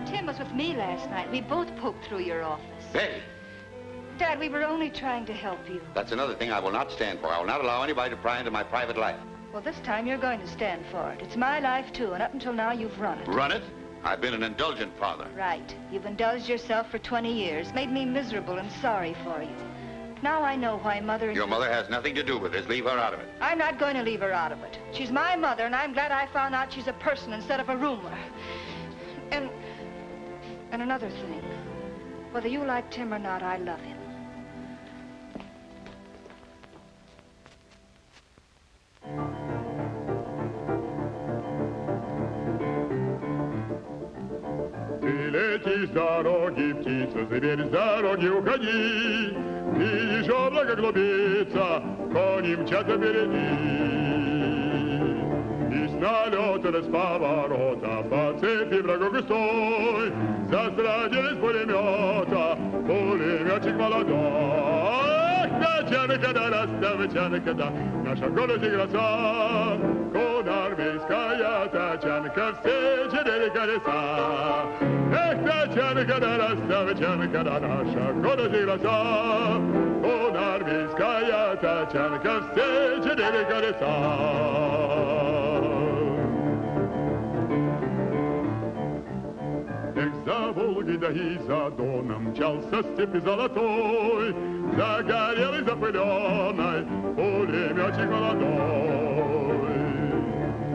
Speaker 7: Tim was with me last night. We both poked through your office.
Speaker 6: Betty,
Speaker 7: Dad, we were only trying to help you.
Speaker 6: that's another thing I will not stand for. I will not allow anybody to pry into my private life.
Speaker 7: Well, this time you're going to stand for it. It's my life, too, and up until now, you've run it.
Speaker 6: Run it? I've been an indulgent father.
Speaker 7: Right. You've indulged yourself for 20 years, made me miserable and sorry for you. Now I know why Mother...
Speaker 6: Your mother has nothing to do with this. Leave her out of it.
Speaker 7: I'm not going to leave her out of it. She's my mother, and I'm glad I found out she's a person instead of a rumor. And another thing. Whether you like Tim or not, I love him.
Speaker 13: Лети с дороги, птица, зверь, с дороги уходи. Видишь, облако клубится, кони мчатся впереди. И с налета, с поворота, по цепи врагов густой, застрадили с пулемета, пулеметчик молодой. Тянка да расставы, тянка да, наша город и гроза, конармейская тачанка, все 4 колеса. Эх, тачанка да расставы, тянка да, наша город и гроза, конармейская тачанка, все 4 колеса. Эх, за Волгой да и за Доном мчался степи золотой, загорелый, запыленный пулеметчик молодой.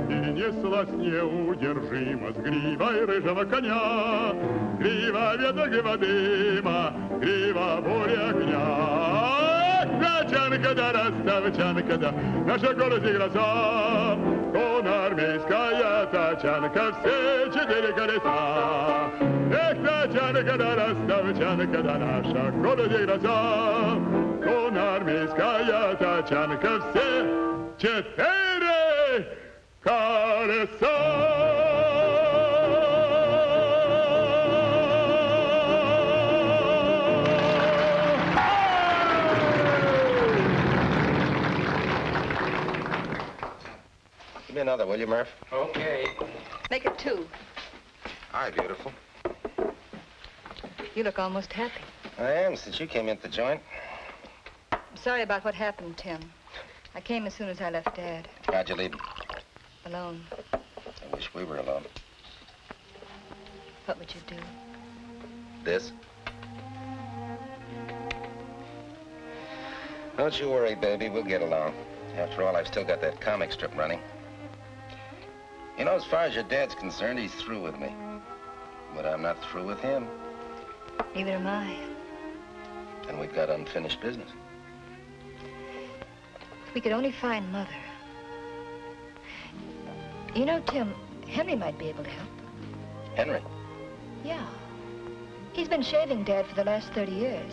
Speaker 13: И неслась неудержимо с гривой рыжего коня, грива ветра, грива дыма, грива буря огня. Тачанка да расставчанка да, наша город и гроза, конармейская тачанка, все 4 колеса. Эх, тачанка да расставчанка да, наша город и гроза, конармейская тачанка, все 4 колеса.
Speaker 11: Give me another, will you, Murph?
Speaker 3: Okay.
Speaker 7: Make it 2.
Speaker 11: Hi, beautiful.
Speaker 7: You look almost happy.
Speaker 11: I am, since you came into the joint.
Speaker 7: I'm sorry about what happened, Tim. I came as soon as I left Dad.
Speaker 11: How'd you leave him?
Speaker 7: Alone.
Speaker 11: I wish we were alone.
Speaker 7: What would you do?
Speaker 11: This? Don't you worry, baby. We'll get along. After all, I've still got that comic strip running. You know, as far as your dad's concerned, he's through with me. But I'm not through with him.
Speaker 7: Neither am I.
Speaker 11: And we've got unfinished business.
Speaker 7: If we could only find Mother. You know, Tim, Henry might be able to help.
Speaker 11: Henry?
Speaker 7: Yeah. He's been shaving Dad for the last 30 years.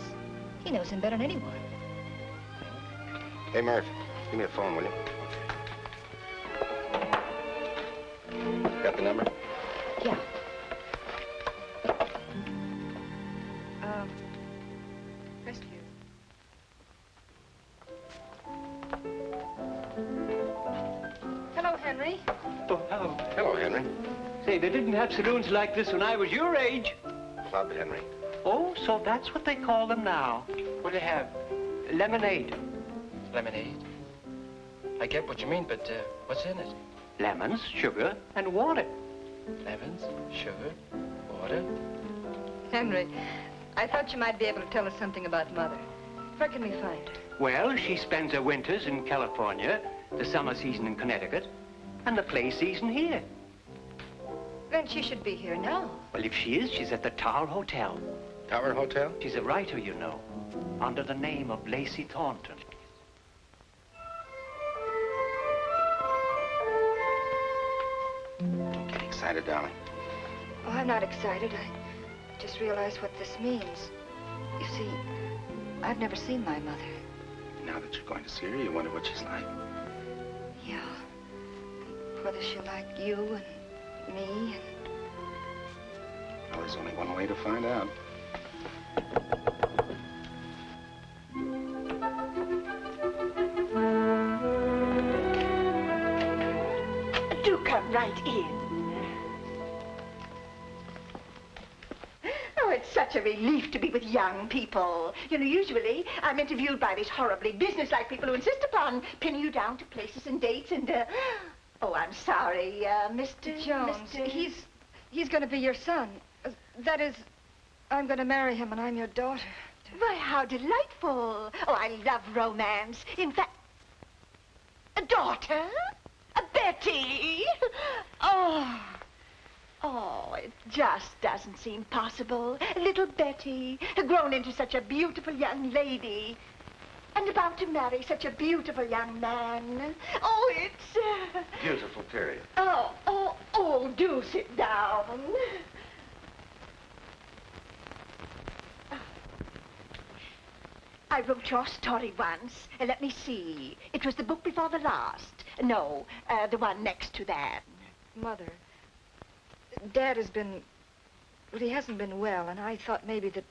Speaker 7: He knows him better than anyone.
Speaker 11: Hey, Murph, give me a phone, will you? Got the number?
Speaker 7: Yeah. Rescue. Hello, Henry.
Speaker 8: Oh, hello.
Speaker 11: Hello, Henry.
Speaker 8: Say, they didn't have saloons like this when I was your age.
Speaker 11: Club, Henry.
Speaker 8: Oh, so that's what they call them now. What do they have? Lemonade.
Speaker 3: Lemonade? I get what you mean, but what's in it?
Speaker 8: Lemons, sugar, and water.
Speaker 3: Lemons, sugar, water.
Speaker 7: Henry, I thought you might be able to tell us something about Mother. Where can we find her?
Speaker 8: Well, she spends her winters in California, the summer season in Connecticut, and the play season here.
Speaker 7: Then she should be here now.
Speaker 8: Well, if she is, she's at the Tower Hotel.
Speaker 11: Tower Hotel?
Speaker 8: She's a writer, you know, under the name of Lacey Thornton.
Speaker 11: Don't get excited, darling.
Speaker 7: Oh, I'm not excited. I just realized what this means. You see, I've never seen my mother.
Speaker 11: Now that you're going to see her, you wonder what she's like.
Speaker 7: Yeah. Whether she'll like you and me and...
Speaker 11: Well, there's only one way to find out.
Speaker 17: Do come right in. Oh, it's such a relief to be with young people. You know, usually I'm interviewed by these horribly businesslike people who insist upon pinning you down to places and dates and, oh, I'm sorry, Mr.
Speaker 7: Jones,
Speaker 17: Mr.
Speaker 7: he's going to be your son. That is, I'm going to marry him and I'm your daughter.
Speaker 17: Why, how delightful. Oh, I love romance. In fact, a daughter? A Betty? Oh, it just doesn't seem possible. Little Betty, grown into such a beautiful young lady, and about to marry such a beautiful young man. Oh, it's...
Speaker 15: Beautiful period.
Speaker 17: Oh, do sit down. I wrote your story once. Let me see. It was the book before the last. No, the one next to that.
Speaker 7: Mother, Dad has been... Well, he hasn't been well, and I thought maybe that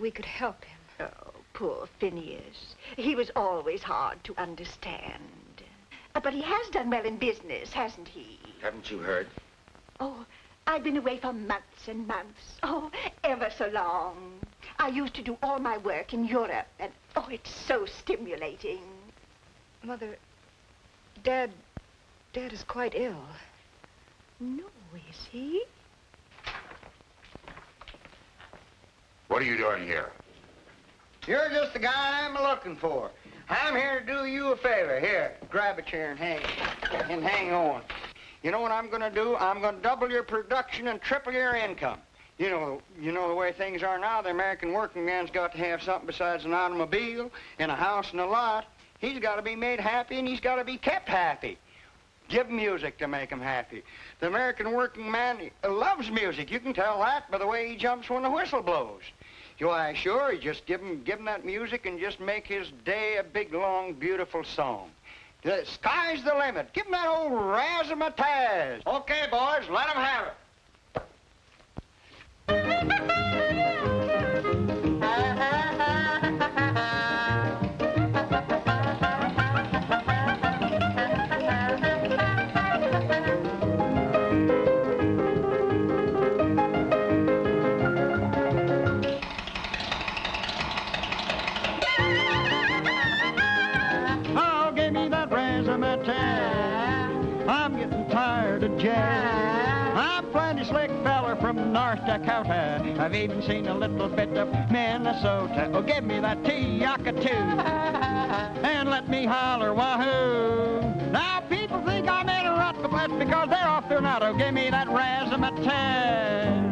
Speaker 7: we could help him.
Speaker 17: Oh, poor Phineas. He was always hard to understand. But he has done well in business, hasn't he?
Speaker 15: Haven't you heard?
Speaker 17: Oh, I've been away for months and months. Oh, ever so long. I used to do all my work in Europe, and oh, it's so stimulating.
Speaker 7: Mother, Dad is quite ill.
Speaker 17: No, is he?
Speaker 11: What are you doing here?
Speaker 18: You're just the guy I'm looking for. I'm here to do you a favor. Here, grab a chair and hang on. You know what I'm going to do? I'm going to double your production and triple your income. You know the way things are now, the American working man's got to have something besides an automobile and a house and a lot. He's got to be made happy, and he's got to be kept happy. Give him music to make him happy. The American working man loves music. You can tell that by the way he jumps when the whistle blows. Why, sure, you just give him that music and just make his day a big, long, beautiful song. The sky's the limit. Give him that old razzmatazz. Okay, boys, let him have it.
Speaker 2: Oh, give me that razzmatazz. I'm getting tired of jazz. I'm plenty slick feller from North Dakota. I've even seen a little bit of Minnesota. Oh, give me that T-Yaka-too. And let me holler wahoo. Now people think I'm in a rut, but that's because they're off their nut. Oh, give me that razzmatazz.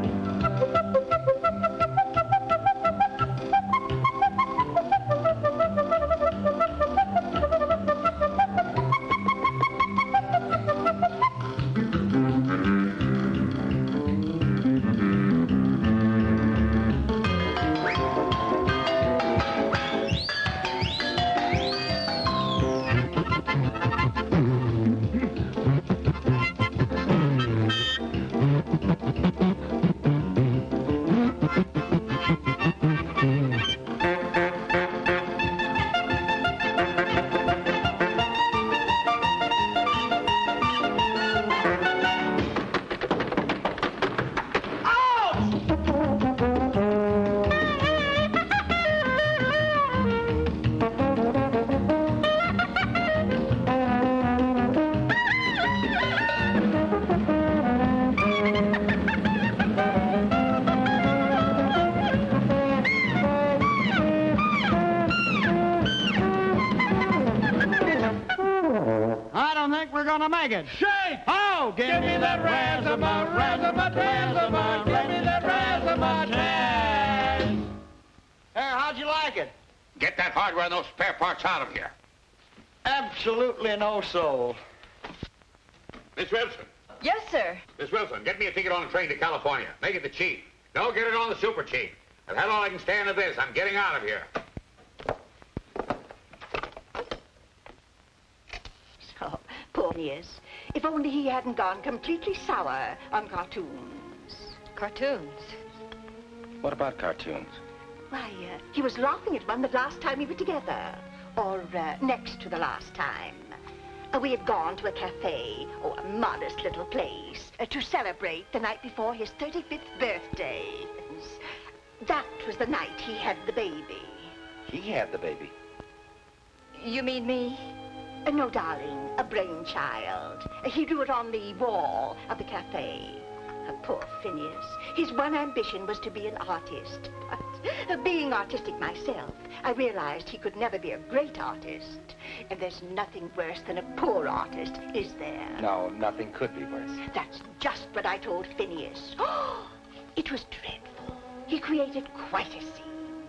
Speaker 2: Shake! Oh, give me that razzmatazz. Give me that razzmatazz. There, how'd you like it?
Speaker 11: Get that hardware and those spare parts out of here.
Speaker 18: Absolutely no soul.
Speaker 6: Miss Wilson.
Speaker 5: Yes, sir.
Speaker 6: Miss Wilson, get me a ticket on a train to California. Make it the cheap. Don't get it on the super cheap. I've had all I can stand of this. I'm getting out of here.
Speaker 17: Oh, poor Phineas. If only he hadn't gone completely sour on cartoons.
Speaker 7: Cartoons?
Speaker 11: What about cartoons?
Speaker 17: Why, he was laughing at one the last time we were together. Or next to the last time. We had gone to a cafe, a modest little place, to celebrate the night before his 35th birthday. That was the night he had the baby.
Speaker 11: He had the baby.
Speaker 7: You mean me?
Speaker 17: No, darling, a brainchild. He drew it on the wall of the cafe. Poor Phineas. His one ambition was to be an artist. But being artistic myself, I realized he could never be a great artist. And there's nothing worse than a poor artist, is there?
Speaker 11: No, nothing could be worse.
Speaker 17: That's just what I told Phineas. It was dreadful. He created quite a scene.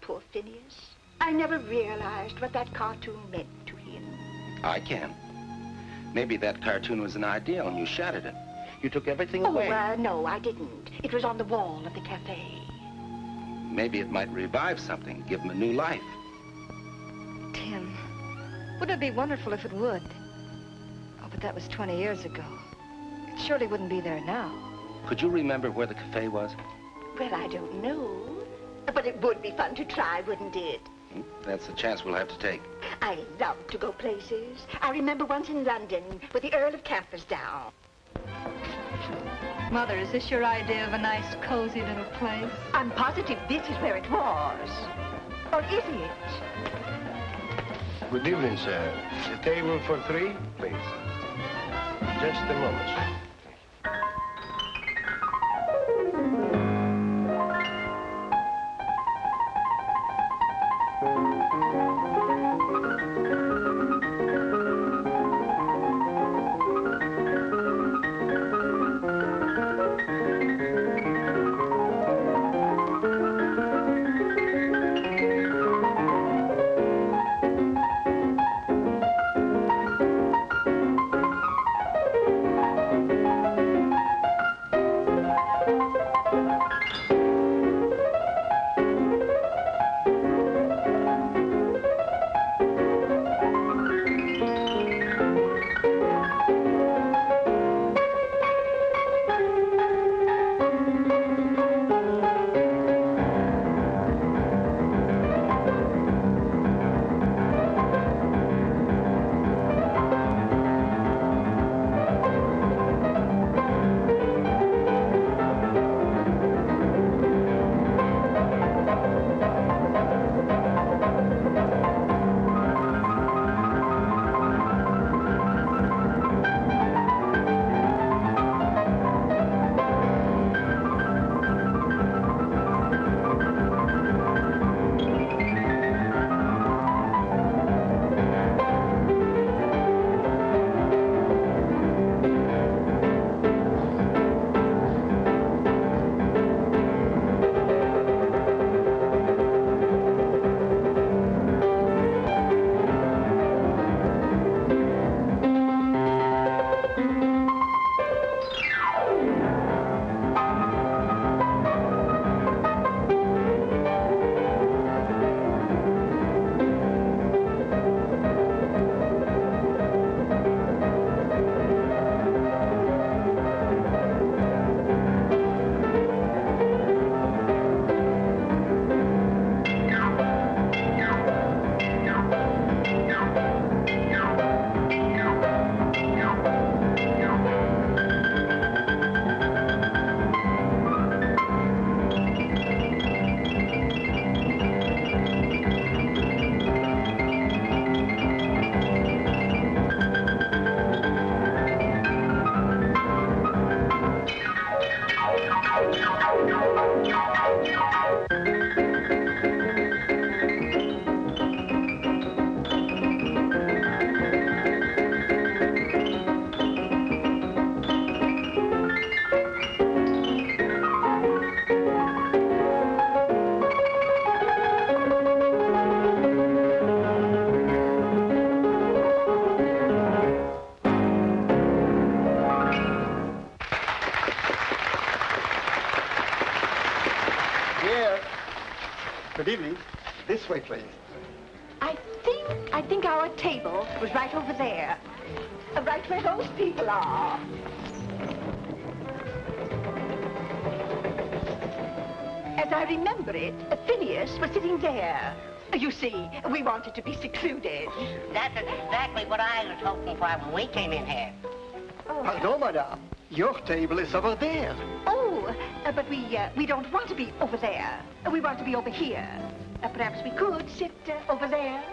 Speaker 17: Poor Phineas. I never realized what that cartoon meant to him.
Speaker 11: I can. Maybe that cartoon was an ideal and you shattered it. You took everything away.
Speaker 17: No, I didn't. It was on the wall of the cafe.
Speaker 11: Maybe it might revive something, give him a new life.
Speaker 7: Tim, wouldn't it be wonderful if it would? Oh, but that was 20 years ago. It surely wouldn't be there now.
Speaker 11: Could you remember where the cafe was?
Speaker 17: Well, I don't know. But it would be fun to try, wouldn't it?
Speaker 11: That's a chance we'll have to take.
Speaker 17: I love to go places. I remember once in London with the Earl of Campersdown.
Speaker 7: Mother, is this your idea of a nice, cozy little place?
Speaker 17: I'm positive this is where it was. Or is it?
Speaker 19: Good evening, sir. The table for 3, please. Just a moment, sir.
Speaker 10: Good evening. This way, please.
Speaker 17: I think our table was right over there. Right where those people are. As I remember it, Phineas was sitting there. You see, we wanted to be secluded.
Speaker 20: That's exactly what I was hoping for when we came in here.
Speaker 10: Pardon, madame. Your table is over there.
Speaker 17: Oh, But we don't want to be over there. We want to be over here. Perhaps we could sit over there.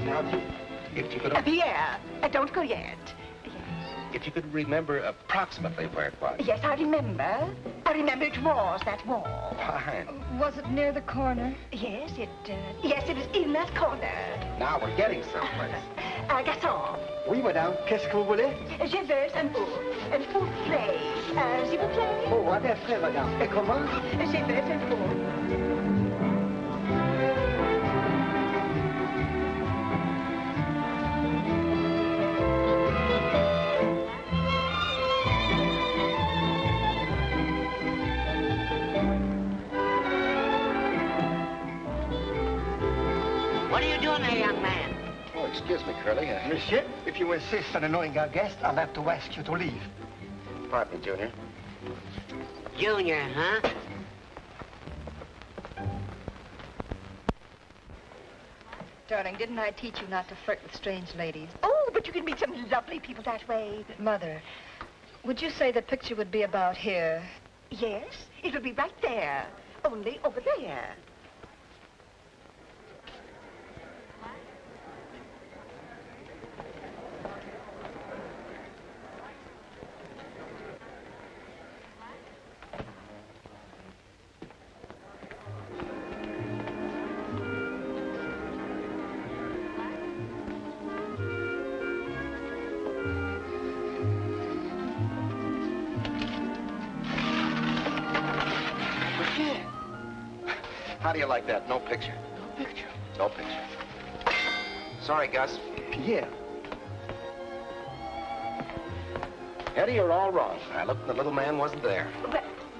Speaker 11: Now, if you could...
Speaker 17: Pierre, don't go yet.
Speaker 11: If you could remember approximately where it was.
Speaker 17: Yes, I remember. I remember it was that wall.
Speaker 11: Fine.
Speaker 7: Was it near the corner?
Speaker 17: Yes, it was in that corner.
Speaker 11: Now we're getting someplace.
Speaker 17: Garçon.
Speaker 18: Oui, madame. Qu'est-ce que vous voulez?
Speaker 17: Je veux un four play. S'il vous plaît.
Speaker 18: Oh, un effet, madame. Et comment?
Speaker 17: Je veux un four.
Speaker 20: What are you doing there, young man?
Speaker 11: Oh, excuse me, Curly.
Speaker 18: Monsieur, if you insist on annoying our guest, I'll have to ask you to leave.
Speaker 11: Pardon me, Junior.
Speaker 20: Junior, huh?
Speaker 7: Darling, didn't I teach you not to flirt with strange ladies?
Speaker 17: Oh, but you can meet some lovely people that way.
Speaker 7: Mother, would you say the picture would be about here?
Speaker 17: Yes, it'll be right there. Only over there.
Speaker 11: How do you like that? No picture.
Speaker 18: No picture.
Speaker 11: No picture. Sorry, Gus.
Speaker 18: Pierre.
Speaker 11: Eddie, you're all wrong. I looked and the little man wasn't there.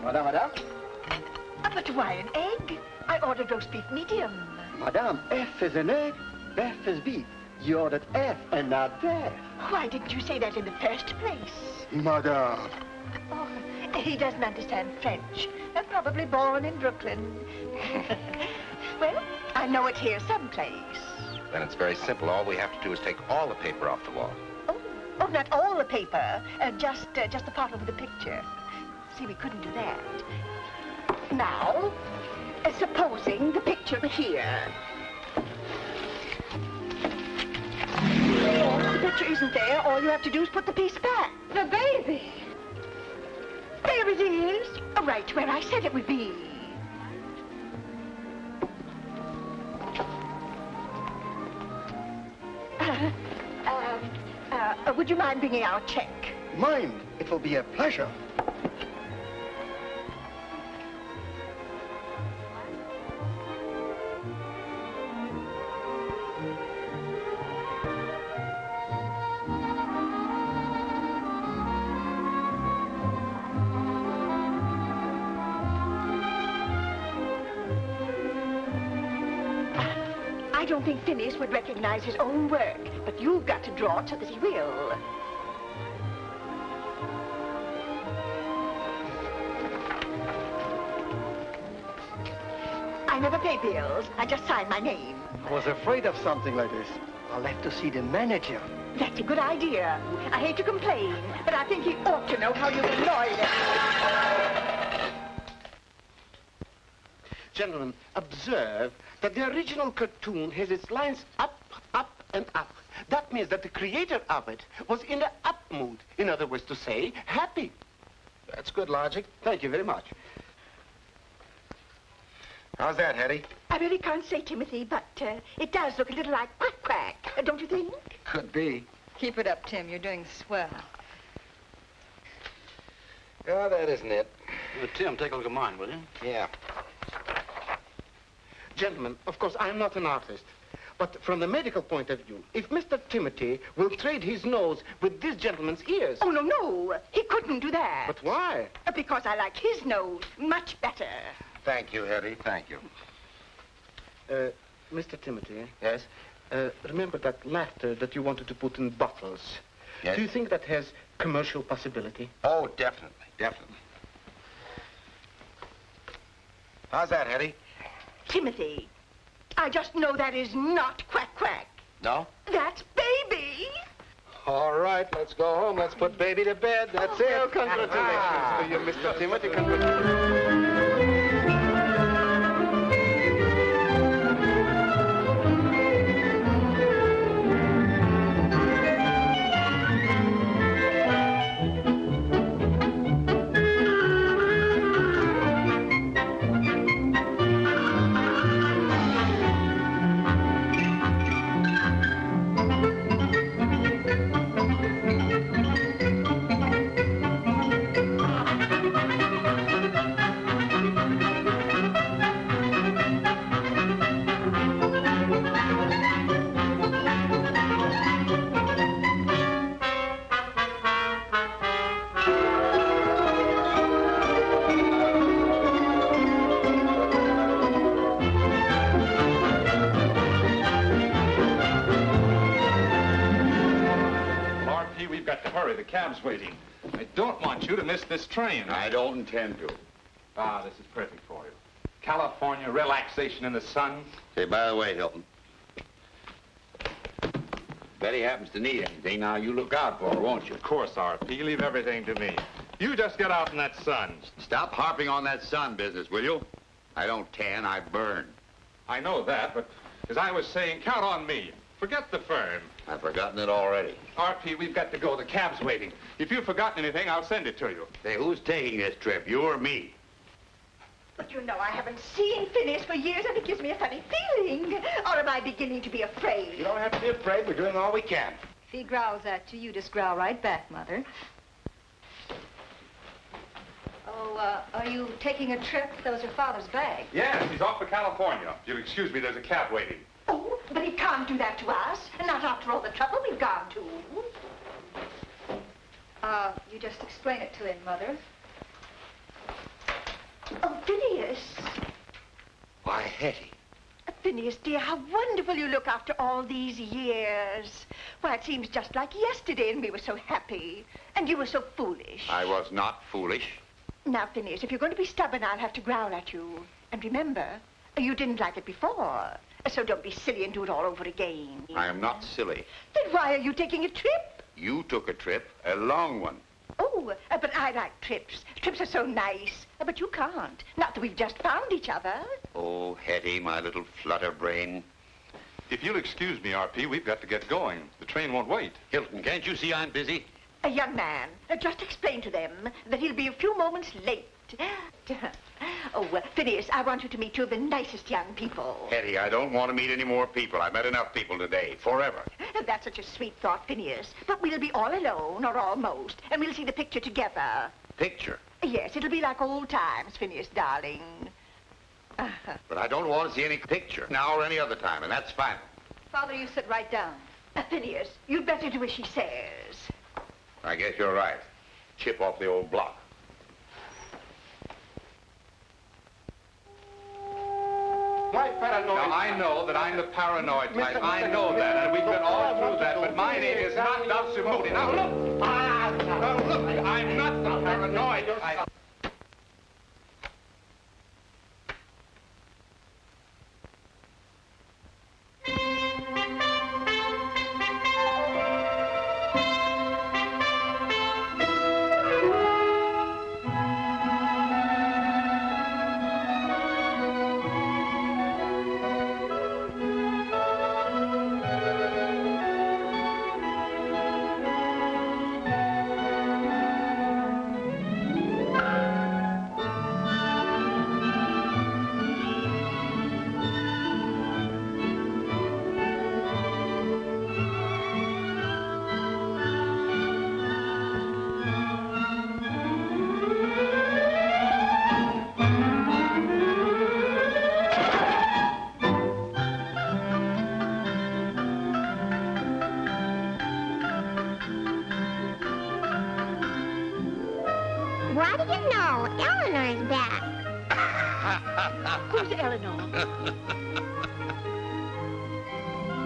Speaker 18: Madame?
Speaker 17: But why an egg? I ordered roast beef medium.
Speaker 18: Madame, F is an egg, F is beef. You ordered F and not there.
Speaker 17: Why didn't you say that in the first place?
Speaker 18: Madame.
Speaker 17: Oh, he doesn't understand French. Probably born in Brooklyn. Well, I know it here someplace.
Speaker 11: Then it's very simple. All we have to do is take all the paper off the wall.
Speaker 17: Oh, not all the paper. Just the part over the picture. See, we couldn't do that. Now, supposing the picture were here. The picture isn't there. All you have to do is put the piece back.
Speaker 7: The baby.
Speaker 17: There it is. Right where I said it would be. Would you mind bringing our check?
Speaker 18: Mind. It will be a pleasure.
Speaker 17: I don't think Phineas would recognize his own work, but you've got to draw it so that he will. I never pay bills. I just sign my name.
Speaker 18: I was afraid of something like this. I'll have to see the manager.
Speaker 17: That's a good idea. I hate to complain, but I think he ought to know how you annoy them.
Speaker 10: Gentlemen, observe that the original cartoon has its lines up, up, and up. That means that the creator of it was in the up mood. In other words to say, happy.
Speaker 11: That's good logic.
Speaker 10: Thank you very much.
Speaker 11: How's that, Hetty?
Speaker 17: I really can't say, Timothy, but it does look a little like quack quack, don't you think?
Speaker 11: Could be.
Speaker 7: Keep it up, Tim. You're doing swell.
Speaker 11: Oh, that isn't it.
Speaker 12: Tim, take a look at mine, will you?
Speaker 11: Yeah.
Speaker 10: Gentlemen, of course, I'm not an artist. But from the medical point of view, if Mr. Timothy will trade his nose with this gentleman's ears...
Speaker 17: Oh, no. He couldn't do that.
Speaker 10: But why?
Speaker 17: Because I like his nose much better.
Speaker 11: Thank you, Hetty. Thank you.
Speaker 10: Mr. Timothy.
Speaker 11: Yes?
Speaker 10: Remember that laughter that you wanted to put in bottles?
Speaker 11: Yes?
Speaker 10: Do you think that has commercial possibility?
Speaker 11: Oh, definitely. Definitely. How's that, Hetty?
Speaker 17: Timothy, I just know that is not Quack Quack.
Speaker 11: No?
Speaker 17: That's Baby.
Speaker 10: All right, let's go home. Let's put Baby to bed. That's it.
Speaker 18: Well, congratulations to you, Mr. Timothy. Congratulations.
Speaker 4: The cab's waiting. I don't want you to miss this train.
Speaker 6: I don't intend to.
Speaker 4: Ah, this is perfect for you. California, relaxation in the sun.
Speaker 6: Say, by the way, Hilton, Betty happens to need anything, now you look out for her, won't you?
Speaker 4: Of course, RP. Leave everything to me. You just get out in that sun.
Speaker 6: Stop harping on that sun business, will you? I don't tan, I burn.
Speaker 4: I know that, but as I was saying, count on me. Forget the firm.
Speaker 6: I've forgotten it already.
Speaker 4: RP, we've got to go. The cab's waiting. If you've forgotten anything, I'll send it to you.
Speaker 6: Say, who's taking this trip, you or me?
Speaker 17: But you know I haven't seen Phineas for years, and it gives me a funny feeling. Or am I beginning to be afraid?
Speaker 11: You don't have to be afraid. We're doing all we can.
Speaker 7: If he growls at you, you just growl right back, Mother. Oh, are you taking a trip? Those are Father's bags.
Speaker 4: Yes, he's off for California. If you'll excuse me, there's a cab waiting.
Speaker 17: Oh, but he can't do that to us. Not after all the trouble we've gone to.
Speaker 7: You just explain it to him, Mother.
Speaker 17: Oh, Phineas.
Speaker 6: Why, Hetty.
Speaker 17: Phineas, dear, how wonderful you look after all these years. Why, it seems just like yesterday, and we were so happy. And you were so foolish.
Speaker 6: I was not foolish.
Speaker 17: Now, Phineas, if you're going to be stubborn, I'll have to growl at you. And remember, you didn't like it before. So don't be silly and do it all over again.
Speaker 6: I am not silly.
Speaker 17: Then why are you taking a trip?
Speaker 6: You took a trip, a long one.
Speaker 17: Oh, but I like trips. Trips are so nice. But you can't. Not that we've just found each other.
Speaker 6: Oh, Hetty, my little flutter brain.
Speaker 4: If you'll excuse me, RP, we've got to get going. The train won't wait.
Speaker 6: Hilton, can't you see I'm busy?
Speaker 17: A young man, just explain to them that he'll be a few moments late. Oh, Phineas, I want you to meet two of the nicest young people.
Speaker 6: Hetty, I don't want to meet any more people. I've met enough people today, forever.
Speaker 17: That's such a sweet thought, Phineas. But we'll be all alone, or almost, and we'll see the picture together.
Speaker 6: Picture?
Speaker 17: Yes, it'll be like old times, Phineas, darling.
Speaker 6: But I don't want to see any picture, now or any other time, and that's final.
Speaker 7: Father, you sit right down.
Speaker 17: Phineas, you'd better do as she says.
Speaker 6: I guess you're right. Chip off the old block.
Speaker 10: Why paranoid?
Speaker 4: Now, I know that I'm the paranoid type. I know that, and we've been all through that, but my name is not Dr. Moody. Now, look! Now, look, I'm not the paranoid type.
Speaker 14: What do you know? Eleanor's back.
Speaker 17: Who's Eleanor?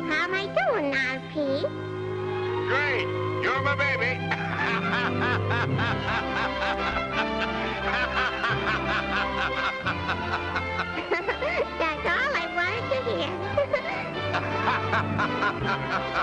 Speaker 14: How am I doing, RP?
Speaker 6: Great! You're my baby!
Speaker 14: That's all I wanted to hear. now.